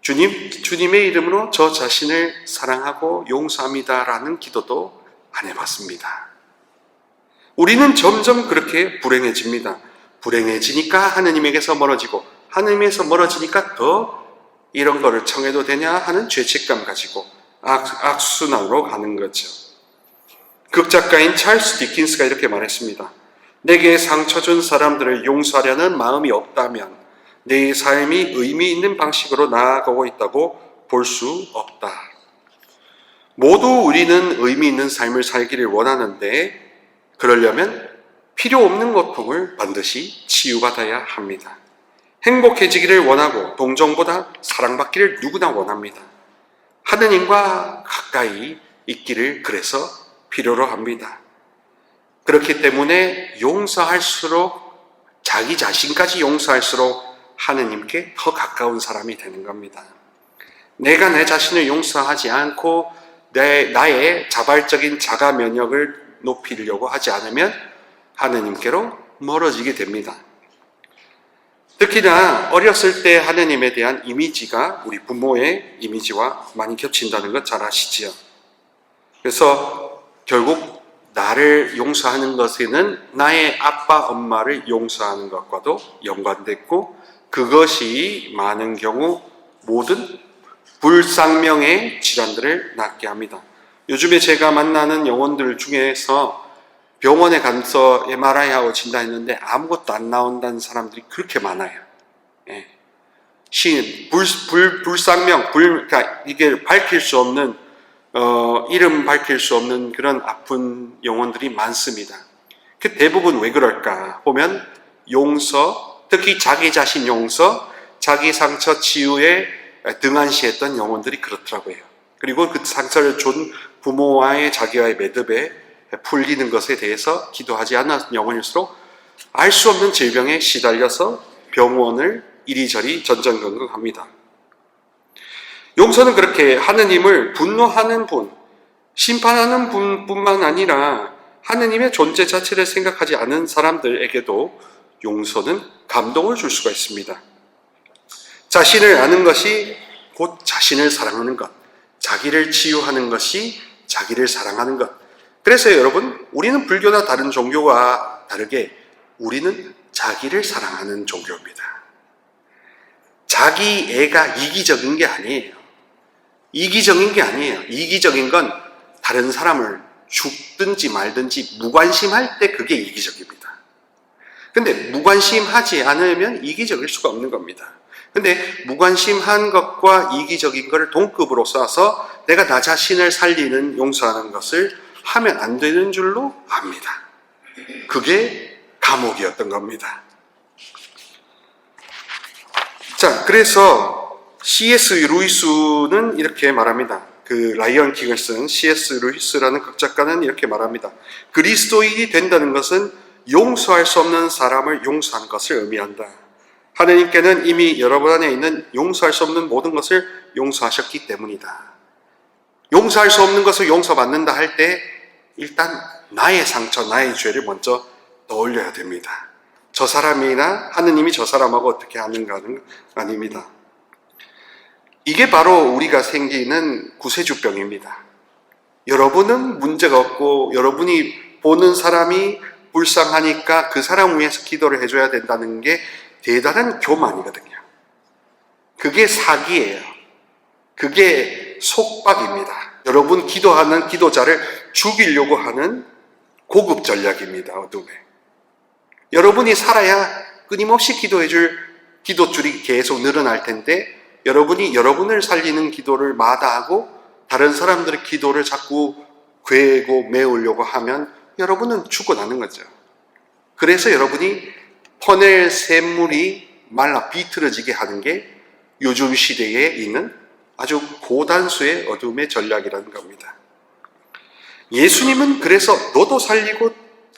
주님의 이름으로 저 자신을 사랑하고 용서합니다라는 기도도 안 해봤습니다. 우리는 점점 그렇게 불행해집니다. 불행해지니까 하느님에게서 멀어지고, 하느님에서 멀어지니까 더 이런 거를 청해도 되냐 하는 죄책감 가지고 악순환으로 가는 거죠. 극작가인 찰스 디킨스가 이렇게 말했습니다. 내게 상처 준 사람들을 용서하려는 마음이 없다면 내 삶이 의미 있는 방식으로 나아가고 있다고 볼 수 없다. 모두 우리는 의미 있는 삶을 살기를 원하는데 그러려면 필요 없는 고통을 반드시 치유받아야 합니다. 행복해지기를 원하고 동정보다 사랑받기를 누구나 원합니다. 하느님과 가까이 있기를 그래서 필요로 합니다. 그렇기 때문에 용서할수록 자기 자신까지 용서할수록 하느님께 더 가까운 사람이 되는 겁니다. 내가 내 자신을 용서하지 않고 나의 자발적인 자가 면역을 높이려고 하지 않으면 하느님께로 멀어지게 됩니다. 특히나 어렸을 때 하느님에 대한 이미지가 우리 부모의 이미지와 많이 겹친다는 것 잘 아시지요? 그래서 결국 나를 용서하는 것에는 나의 아빠, 엄마를 용서하는 것과도 연관됐고, 그것이 많은 경우 모든 불상명의 질환들을 낫게 합니다. 요즘에 제가 만나는 영혼들 중에서 병원에 가서 MRI하고 진단했는데 아무것도 안 나온다는 사람들이 그렇게 많아요. 예. 불상명, 그러니까 이게 밝힐 수 없는, 이름 밝힐 수 없는 그런 아픈 영혼들이 많습니다. 그 대부분 왜 그럴까 보면 용서, 특히 자기 자신 용서, 자기 상처 치유에 등한시했던 영혼들이 그렇더라고요. 그리고 그 상처를 준 부모와의 자기와의 매듭에 풀리는 것에 대해서 기도하지 않았던 영혼일수록 알 수 없는 질병에 시달려서 병원을 이리저리 전전긍긍합니다. 용서는 그렇게 하느님을 분노하는 분, 심판하는 분뿐만 아니라 하느님의 존재 자체를 생각하지 않은 사람들에게도 용서는 감동을 줄 수가 있습니다. 자신을 아는 것이 곧 자신을 사랑하는 것, 자기를 치유하는 것이 자기를 사랑하는 것. 그래서 여러분, 우리는 불교나 다른 종교와 다르게 우리는 자기를 사랑하는 종교입니다. 자기 애가 이기적인 게 아니에요. 이기적인 게 아니에요. 이기적인 건 다른 사람을 죽든지 말든지 무관심할 때 그게 이기적입니다. 근데 무관심하지 않으면 이기적일 수가 없는 겁니다. 근데 무관심한 것과 이기적인 것을 동급으로 써서 내가 나 자신을 살리는, 용서하는 것을 하면 안 되는 줄로 압니다. 그게 감옥이었던 겁니다. 자, 그래서 C.S. 루이스는 이렇게 말합니다. 그 라이언 킹을 쓴 C.S. 루이스라는 극작가는 이렇게 말합니다. 그리스도인이 된다는 것은 용서할 수 없는 사람을 용서하는 것을 의미한다. 하느님께는 이미 여러분 안에 있는 용서할 수 없는 모든 것을 용서하셨기 때문이다. 용서할 수 없는 것을 용서받는다 할 때 일단 나의 상처, 나의 죄를 먼저 떠올려야 됩니다. 저 사람이나 하느님이 저 사람하고 어떻게 하는가는 아닙니다. 이게 바로 우리가 생기는 구세주병입니다. 여러분은 문제가 없고 여러분이 보는 사람이 불쌍하니까 그 사람 위해서 기도를 해줘야 된다는 게 대단한 교만이거든요. 그게 사기예요. 그게 속박입니다. 여러분 기도하는 기도자를 죽이려고 하는 고급 전략입니다. 어둠에. 여러분이 살아야 끊임없이 기도해줄 기도줄이 계속 늘어날 텐데 여러분이 여러분을 살리는 기도를 마다하고 다른 사람들의 기도를 자꾸 괴고 메우려고 하면 여러분은 죽어나는 거죠. 그래서 여러분이 퍼낼 샘물이 말라 비틀어지게 하는 게 요즘 시대에 있는 아주 고단수의 어둠의 전략이라는 겁니다. 예수님은 그래서 너도 살리고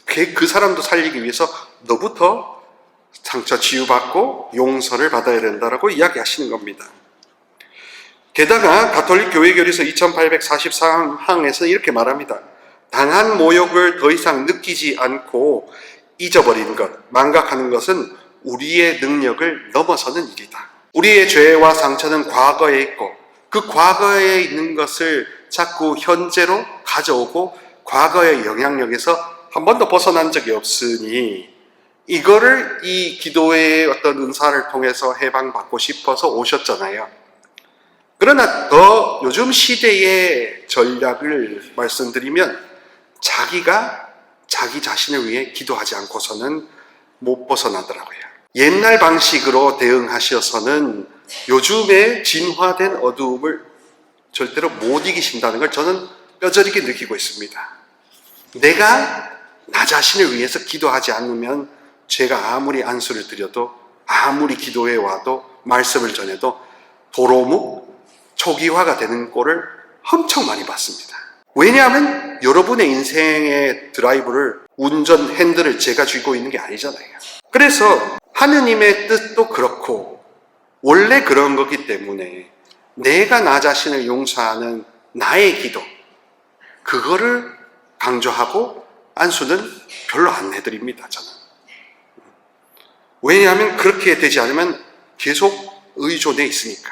그 사람도 살리기 위해서 너부터 상처 치유받고 용서를 받아야 된다라고 이야기하시는 겁니다. 게다가 가톨릭 교회교리서 2844항에서 이렇게 말합니다. 당한 모욕을 더 이상 느끼지 않고 잊어버리는 것, 망각하는 것은 우리의 능력을 넘어서는 일이다. 우리의 죄와 상처는 과거에 있고 그 과거에 있는 것을 자꾸 현재로 가져오고 과거의 영향력에서 한 번도 벗어난 적이 없으니 이거를 이 기도의 어떤 은사를 통해서 해방받고 싶어서 오셨잖아요. 그러나 더 요즘 시대의 전략을 말씀드리면 자기가 자기 자신을 위해 기도하지 않고서는 못 벗어나더라고요. 옛날 방식으로 대응하셔서는 요즘의 진화된 어두움을 절대로 못 이기신다는 걸 저는 뼈저리게 느끼고 있습니다. 내가 나 자신을 위해서 기도하지 않으면 제가 아무리 안수를 드려도 아무리 기도해 와도 말씀을 전해도 도로묵 초기화가 되는 꼴을 엄청 많이 봤습니다. 왜냐하면 여러분의 인생의 드라이브를 운전 핸들을 제가 쥐고 있는 게 아니잖아요. 그래서 하느님의 뜻도 그렇고 원래 그런 거기 때문에 내가 나 자신을 용서하는 나의 기도, 그거를 강조하고 안수는 별로 안 해드립니다, 저는. 왜냐하면 그렇게 되지 않으면 계속 의존해 있으니까.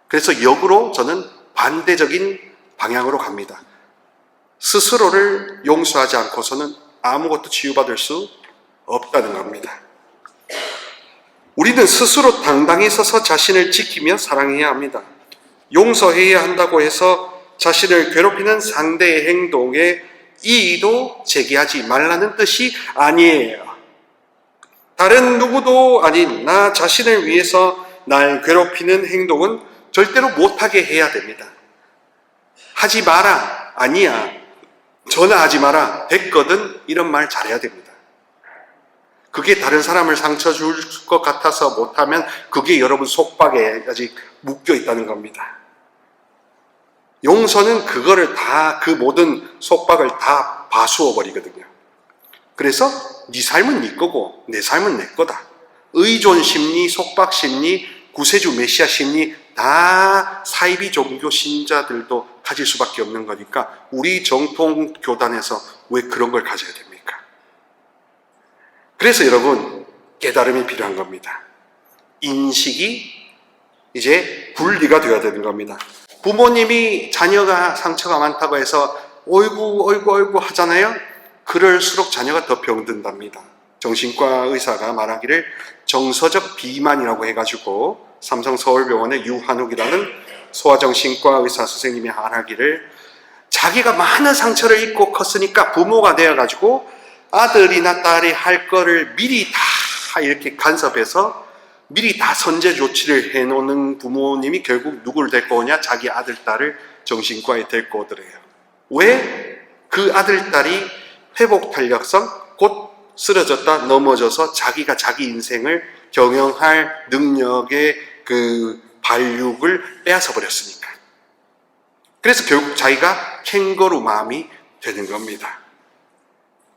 그래서 역으로 저는 반대적인 방향으로 갑니다. 스스로를 용서하지 않고서는 아무것도 치유받을 수 없다는 겁니다. 우리는 스스로 당당히 서서 자신을 지키며 사랑해야 합니다. 용서해야 한다고 해서 자신을 괴롭히는 상대의 행동에 이의도 제기하지 말라는 뜻이 아니에요. 다른 누구도 아닌 나 자신을 위해서 날 괴롭히는 행동은 절대로 못하게 해야 됩니다. 하지 마라, 아니야, 전화하지 마라, 됐거든, 이런 말 잘해야 됩니다. 그게 다른 사람을 상처 줄 것 같아서 못하면 그게 여러분 속박에 아직 묶여 있다는 겁니다. 용서는 그거를 다, 그 모든 속박을 다 봐수어 버리거든요. 그래서 네 삶은 네 거고 내 삶은 내 거다. 의존 심리, 속박 심리, 구세주 메시아 심리 다 사이비 종교 신자들도 가질 수밖에 없는 거니까 우리 정통 교단에서 왜 그런 걸 가져야 됩니까? 그래서 여러분 깨달음이 필요한 겁니다. 인식이 이제 분리가 되어야 되는 겁니다. 부모님이 자녀가 상처가 많다고 해서 어이구 하잖아요. 그럴수록 자녀가 더 병든답니다. 정신과 의사가 말하기를 정서적 비만이라고 해가지고 삼성서울병원의 유한욱이라는 소아정신과 의사 선생님이 말하기를 자기가 많은 상처를 입고 컸으니까 부모가 되어가지고 아들이나 딸이 할 거를 미리 다 이렇게 간섭해서 미리 다 선제 조치를 해놓는 부모님이 결국 누구를 데리고 오냐? 자기 아들, 딸을 정신과에 데리고 오더래요. 왜? 그 아들, 딸이 회복 탄력성, 곧 쓰러졌다 넘어져서 자기가 자기 인생을 경영할 능력의 그 발육을 빼앗아 버렸으니까. 그래서 결국 자기가 캥거루 마음이 되는 겁니다.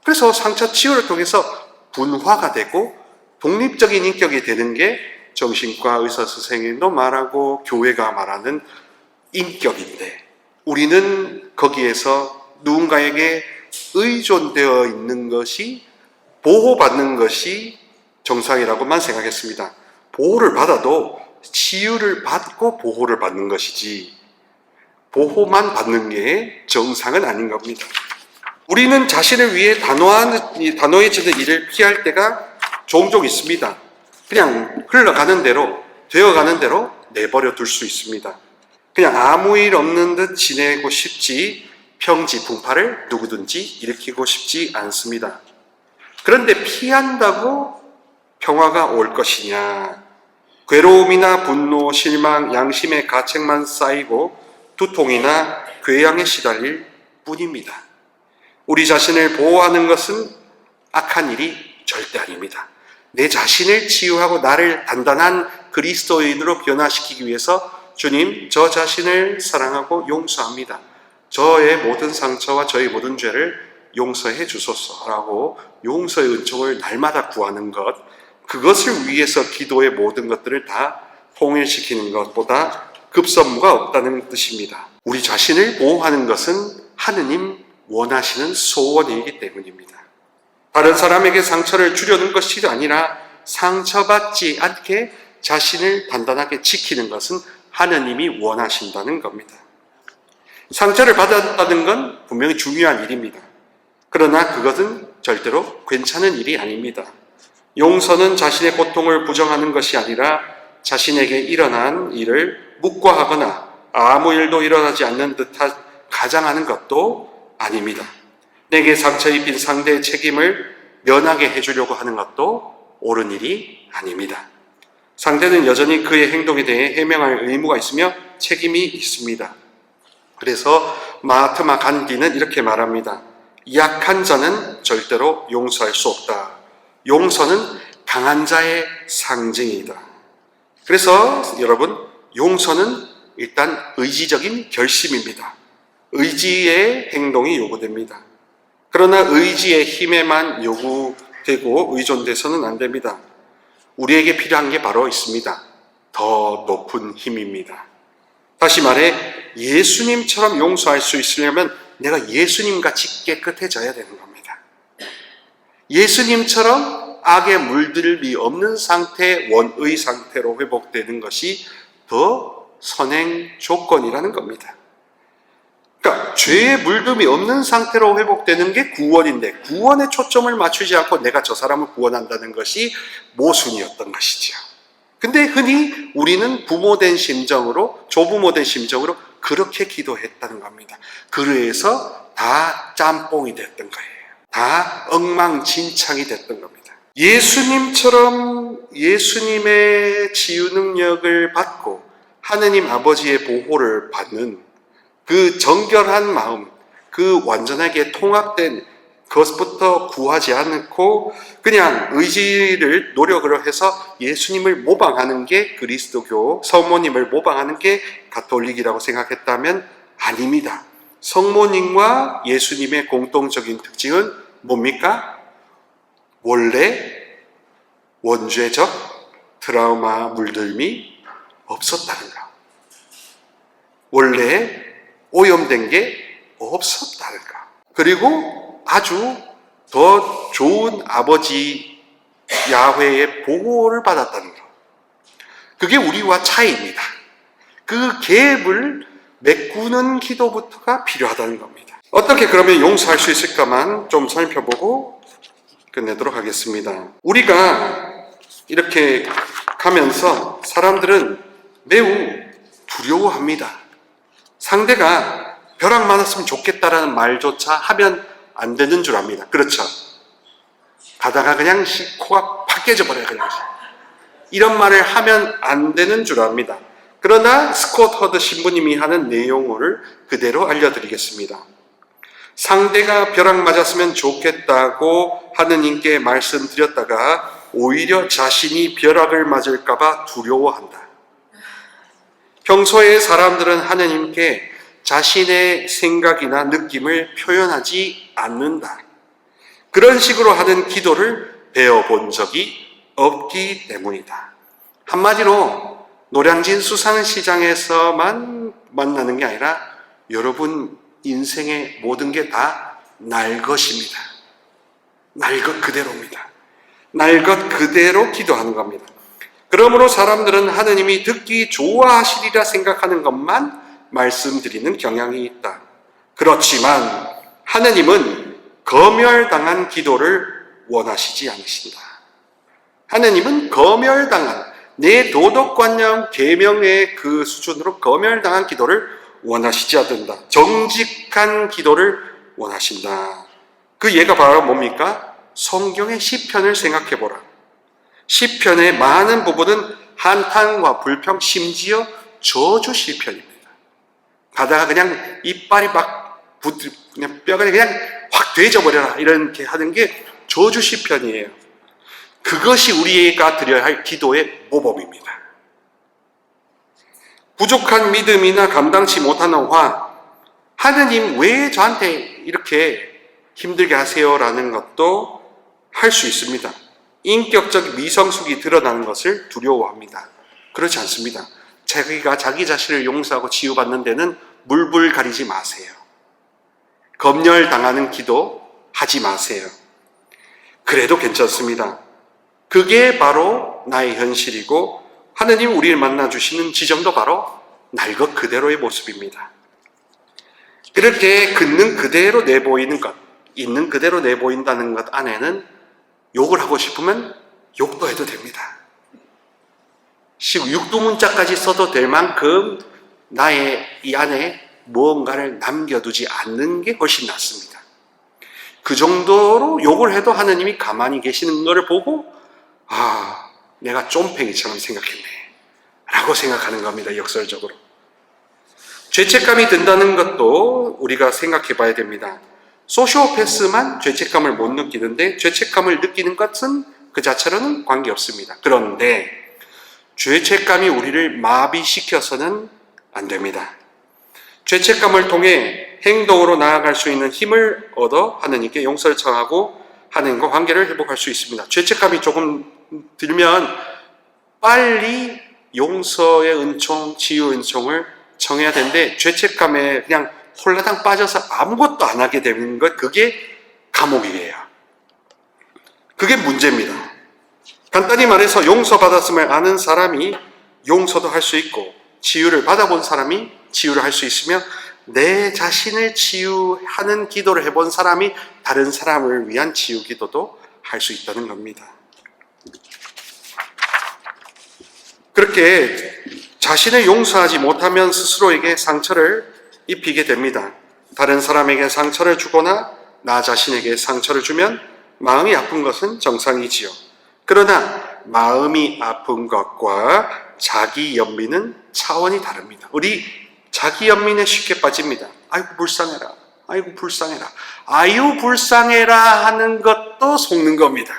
그래서 상처 치유를 통해서 분화가 되고 독립적인 인격이 되는 게 정신과 의사 선생님도 말하고 교회가 말하는 인격인데, 우리는 거기에서 누군가에게 의존되어 있는 것이, 보호받는 것이 정상이라고만 생각했습니다. 보호를 받아도 치유를 받고 보호를 받는 것이지 보호만 받는 게 정상은 아닌 겁니다. 우리는 자신을 위해 단호해지는 일을 피할 때가 종종 있습니다. 그냥 흘러가는 대로, 되어가는 대로 내버려 둘 수 있습니다. 그냥 아무 일 없는 듯 지내고 싶지 평지 풍파를 누구든지 일으키고 싶지 않습니다. 그런데 피한다고 평화가 올 것이냐? 괴로움이나 분노, 실망, 양심의 가책만 쌓이고 두통이나 궤양에 시달릴 뿐입니다. 우리 자신을 보호하는 것은 악한 일이 절대 아닙니다. 내 자신을 치유하고 나를 단단한 그리스도인으로 변화시키기 위해서 주님, 저 자신을 사랑하고 용서합니다. 저의 모든 상처와 저의 모든 죄를 용서해 주소서라고 용서의 은총을 날마다 구하는 것, 그것을 위해서 기도의 모든 것들을 다 통일시키는 것보다 급선무가 없다는 뜻입니다. 우리 자신을 보호하는 것은 하느님 원하시는 소원이기 때문입니다. 다른 사람에게 상처를 주려는 것이 아니라 상처받지 않게 자신을 단단하게 지키는 것은 하느님이 원하신다는 겁니다. 상처를 받았다는 건 분명히 중요한 일입니다. 그러나 그것은 절대로 괜찮은 일이 아닙니다. 용서는 자신의 고통을 부정하는 것이 아니라 자신에게 일어난 일을 묵과하거나 아무 일도 일어나지 않는 듯 가장하는 것도 아닙니다. 내게 상처 입힌 상대의 책임을 면하게 해주려고 하는 것도 옳은 일이 아닙니다. 상대는 여전히 그의 행동에 대해 해명할 의무가 있으며 책임이 있습니다. 그래서 마하트마 간디는 이렇게 말합니다. 약한 자는 절대로 용서할 수 없다. 용서는 강한 자의 상징이다. 그래서 여러분, 용서는 일단 의지적인 결심입니다. 의지의 행동이 요구됩니다. 그러나 의지의 힘에만 되고 의존돼서는 안 됩니다. 우리에게 필요한 게 바로 있습니다. 더 높은 힘입니다. 다시 말해 예수님처럼 용서할 수 있으려면 내가 예수님같이 깨끗해져야 되는 겁니다. 예수님처럼 악에 물들미 없는 상태, 원의 상태로 회복되는 것이 더 선행 조건이라는 겁니다. 그러니까 죄에 물들미 없는 상태로 회복되는 게 구원인데 구원에 초점을 맞추지 않고 내가 저 사람을 구원한다는 것이 모순이었던 것이죠. 근데 흔히 우리는 부모된 심정으로, 조부모된 심정으로 그렇게 기도했다는 겁니다. 그래서 다 짬뽕이 됐던 거예요. 다 엉망진창이 됐던 겁니다. 예수님처럼 예수님의 치유 능력을 받고 하느님 아버지의 보호를 받는 그 정결한 마음, 그 완전하게 통합된 그것부터 구하지 않고 그냥 의지를 노력을 해서 예수님을 모방하는 게 그리스도교, 성모님을 모방하는 게 가톨릭이라고 생각했다면 아닙니다. 성모님과 예수님의 공통적인 특징은 뭡니까? 원래 원죄적 트라우마 물들미 없었다는 거. 원래 오염된 게 없었다는 거. 그리고 아주 더 좋은 아버지 야훼의 보호를 받았다는 거. 그게 우리와 차이입니다. 그 갭을 메꾸는 기도부터가 필요하다는 겁니다. 어떻게 그러면 용서할 수 있을까만 좀 살펴보고 끝내도록 하겠습니다. 우리가 이렇게 가면서 사람들은 매우 두려워합니다. 상대가 벼락 맞았으면 좋겠다라는 말조차 하면 안 되는 줄 압니다. 그렇죠? 가다가 그냥 코가 팍 깨져버려요. 그냥. 이런 말을 하면 안 되는 줄 압니다. 그러나 스콧 허드 신부님이 하는 내용을 그대로 알려드리겠습니다. 상대가 벼락 맞았으면 좋겠다고 하느님께 말씀드렸다가 오히려 자신이 벼락을 맞을까봐 두려워한다. 평소에 사람들은 하느님께 자신의 생각이나 느낌을 표현하지 않는다. 그런 식으로 하는 기도를 배워본 적이 없기 때문이다. 한마디로 노량진 수산시장에서만 만나는 게 아니라 여러분 인생의 모든 게 다 날 것입니다. 날 것 그대로입니다. 날 것 그대로 기도하는 겁니다. 그러므로 사람들은 하느님이 듣기 좋아하시리라 생각하는 것만 말씀드리는 경향이 있다. 그렇지만 하느님은 검열당한 기도를 원하시지 않으신다. 하느님은 검열당한 내 도덕관념 계명의 그 수준으로 검열당한 기도를 원하시지 않는다. 정직한 기도를 원하신다. 그 예가 바로 뭡니까? 성경의 시편을 생각해보라. 시편의 많은 부분은 한탄과 불평, 심지어 저주 시편입니다. 가다가 그냥 이빨이 막 그냥 뼈가 그냥 확 되져버려라 이렇게 하는 게 저주 시편이에요. 그것이 우리가 드려야 할 기도의 모범입니다. 부족한 믿음이나 감당치 못하는 화, 하느님 왜 저한테 이렇게 힘들게 하세요라는 것도 할 수 있습니다. 인격적 미성숙이 드러나는 것을 두려워합니다. 그렇지 않습니다. 자기가 자기 자신을 용서하고 치유받는 데는 물불 가리지 마세요. 검열당하는 기도 하지 마세요. 그래도 괜찮습니다. 그게 바로 나의 현실이고 하느님 우리를 만나주시는 지점도 바로 날 것 그대로의 모습입니다. 그렇게 긋는 그대로 내보이는 것, 있는 그대로 내보인다는 것 안에는 욕을 하고 싶으면 욕도 해도 됩니다. 육두문자까지 써도 될 만큼 나의 이 안에 무언가를 남겨두지 않는 게 훨씬 낫습니다. 그 정도로 욕을 해도 하느님이 가만히 계시는 것을 보고 내가 쫌팽이처럼 생각했네 라고 생각하는 겁니다. 역설적으로. 죄책감이 든다는 것도 우리가 생각해 봐야 됩니다. 소시오패스만 죄책감을 못 느끼는데 죄책감을 느끼는 것은 그 자체로는 관계없습니다. 그런데 죄책감이 우리를 마비시켜서는 안 됩니다. 죄책감을 통해 행동으로 나아갈 수 있는 힘을 얻어 하느님께 용서를 청하고 하나님과 관계를 회복할 수 있습니다. 죄책감이 조금 들면 빨리 용서의 은총, 치유의 은총을 청해야 되는데 죄책감에 그냥 홀라당 빠져서 아무것도 안 하게 되는 것, 그게 감옥이에요. 그게 문제입니다. 간단히 말해서 용서받았음을 아는 사람이 용서도 할 수 있고 치유를 받아본 사람이 치유를 할 수 있으며 내 자신을 치유하는 기도를 해본 사람이 다른 사람을 위한 치유 기도도 할 수 있다는 겁니다. 그렇게 자신을 용서하지 못하면 스스로에게 상처를 입히게 됩니다. 다른 사람에게 상처를 주거나 나 자신에게 상처를 주면 마음이 아픈 것은 정상이지요. 그러나 마음이 아픈 것과 자기 연민은 차원이 다릅니다. 우리 자기 연민에 쉽게 빠집니다. 아이고 불쌍해라. 아이고 불쌍해라. 아유 불쌍해라 하는 것도 속는 겁니다.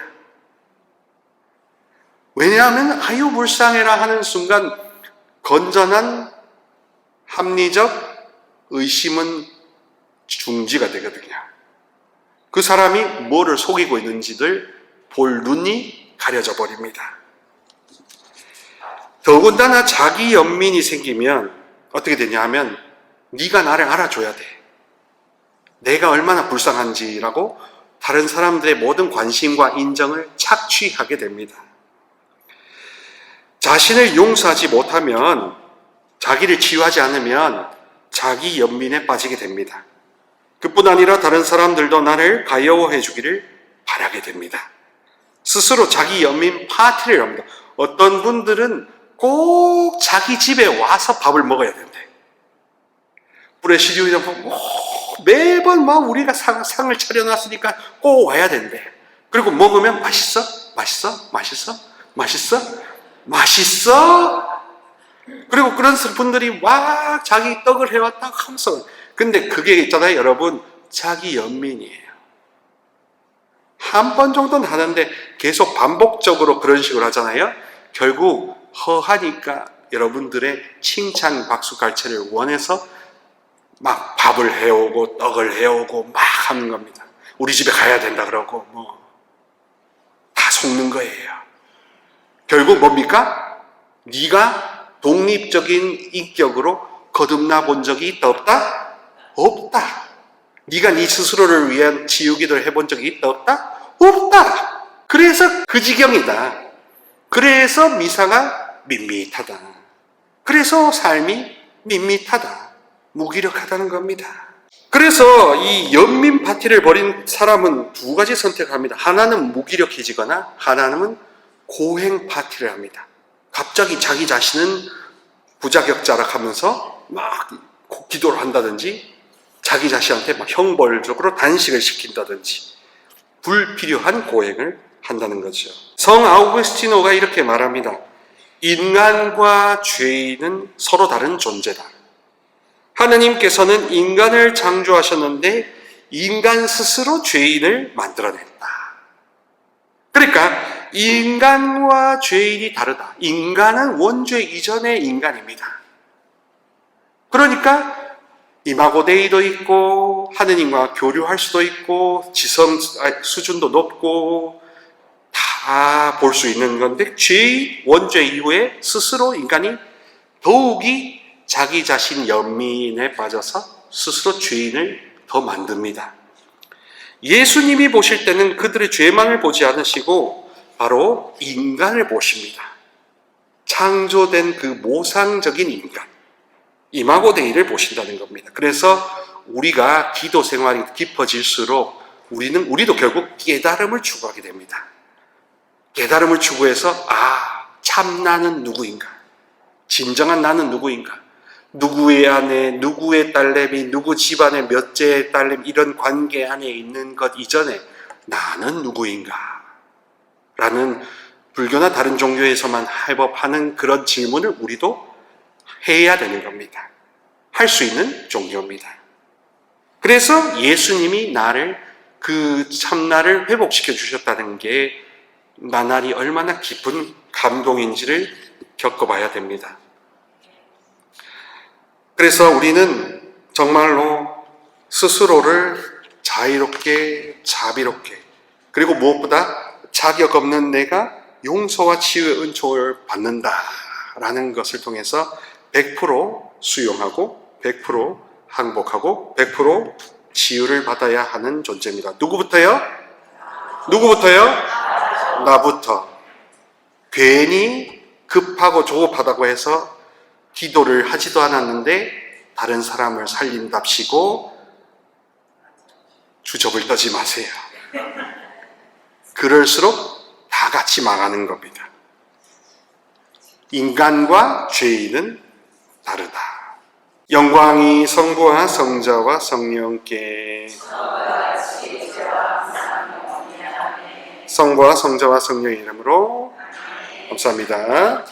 왜냐하면 아유 불쌍해라 하는 순간 건전한 합리적 의심은 중지가 되거든요. 그 사람이 뭐를 속이고 있는지를 볼 눈이 가려져 버립니다. 더군다나 자기 연민이 생기면 어떻게 되냐 하면 네가 나를 알아줘야 돼. 내가 얼마나 불쌍한지라고 다른 사람들의 모든 관심과 인정을 착취하게 됩니다. 자신을 용서하지 못하면, 자기를 치유하지 않으면 자기 연민에 빠지게 됩니다. 그뿐 아니라 다른 사람들도 나를 가여워해 주기를 바라게 됩니다. 스스로 자기 연민 파티를 합니다. 어떤 분들은 꼭 자기 집에 와서 밥을 먹어야 된대. 브레시리오에 매번 막 우리가 상을 차려놨으니까 꼭 와야 된대. 그리고 먹으면 맛있어? 맛있어? 맛있어? 맛있어? 맛있어? 그리고 그런 분들이 막 자기 떡을 해왔다 하면서, 근데 그게 있잖아요 여러분, 자기 연민이에요. 한 번 정도는 하는데 계속 반복적으로 그런 식으로 하잖아요. 결국 허하니까 여러분들의 칭찬 박수 갈채를 원해서 막 밥을 해오고 떡을 해오고 막 하는 겁니다. 우리 집에 가야 된다 그러고 다 속는 거예요. 결국 뭡니까? 네가 독립적인 인격으로 거듭나 본 적이 있다 없다? 없다. 네가 네 스스로를 위한 치유기도를 해본 적이 있다 없다? 없다. 그래서 그 지경이다. 그래서 미사가 밋밋하다. 그래서 삶이 밋밋하다. 무기력하다는 겁니다. 그래서 이 연민 파티를 벌인 사람은 두 가지 선택을 합니다. 하나는 무기력해지거나 하나는 고행 파티를 합니다. 갑자기 자기 자신은 부자격자락하면서 막 기도를 한다든지 자기 자신한테 막 형벌적으로 단식을 시킨다든지 불필요한 고행을 한다는 거죠. 성 아우구스티노가 이렇게 말합니다. 인간과 죄인은 서로 다른 존재다. 하느님께서는 인간을 창조하셨는데 인간 스스로 죄인을 만들어냈다. 그러니까 인간과 죄인이 다르다. 인간은 원죄 이전의 인간입니다. 그러니까 이마고 데이도 있고 하느님과 교류할 수도 있고 지성 수준도 높고 다 볼 수 있는 건데 죄인, 원죄 이후에 스스로 인간이 더욱이 자기 자신 연민에 빠져서 스스로 죄인을 더 만듭니다. 예수님이 보실 때는 그들의 죄만을 보지 않으시고 바로 인간을 보십니다. 창조된 그 모상적인 인간, 이마고 데이를 보신다는 겁니다. 그래서 우리가 기도 생활이 깊어질수록 우리도 결국 깨달음을 추구하게 됩니다. 깨달음을 추구해서 참 나는 누구인가? 진정한 나는 누구인가? 누구의 아내, 누구의 딸내미, 누구 집안의 몇째의 딸내미 이런 관계 안에 있는 것 이전에 나는 누구인가? 라는 불교나 다른 종교에서만 해법하는 그런 질문을 우리도 해야 되는 겁니다. 할 수 있는 종교입니다. 그래서 예수님이 나를 그 참나를 회복시켜 주셨다는 게 나날이 얼마나 깊은 감동인지를 겪어봐야 됩니다. 그래서 우리는 정말로 스스로를 자유롭게, 자비롭게 그리고 무엇보다 자격 없는 내가 용서와 치유의 은총을 받는다라는 것을 통해서 100% 수용하고 100% 항복하고 100% 치유를 받아야 하는 존재입니다. 누구부터요? 누구부터요? 나부터. 괜히 급하고 조급하다고 해서 기도를 하지도 않았는데 다른 사람을 살린답시고 주접을 떠지 마세요. 그럴수록 다 같이 망하는 겁니다. 인간과 죄인은 다르다. 영광이 성부와 성자와 성령께 성부와 성자와 성령의 이름으로 감사합니다.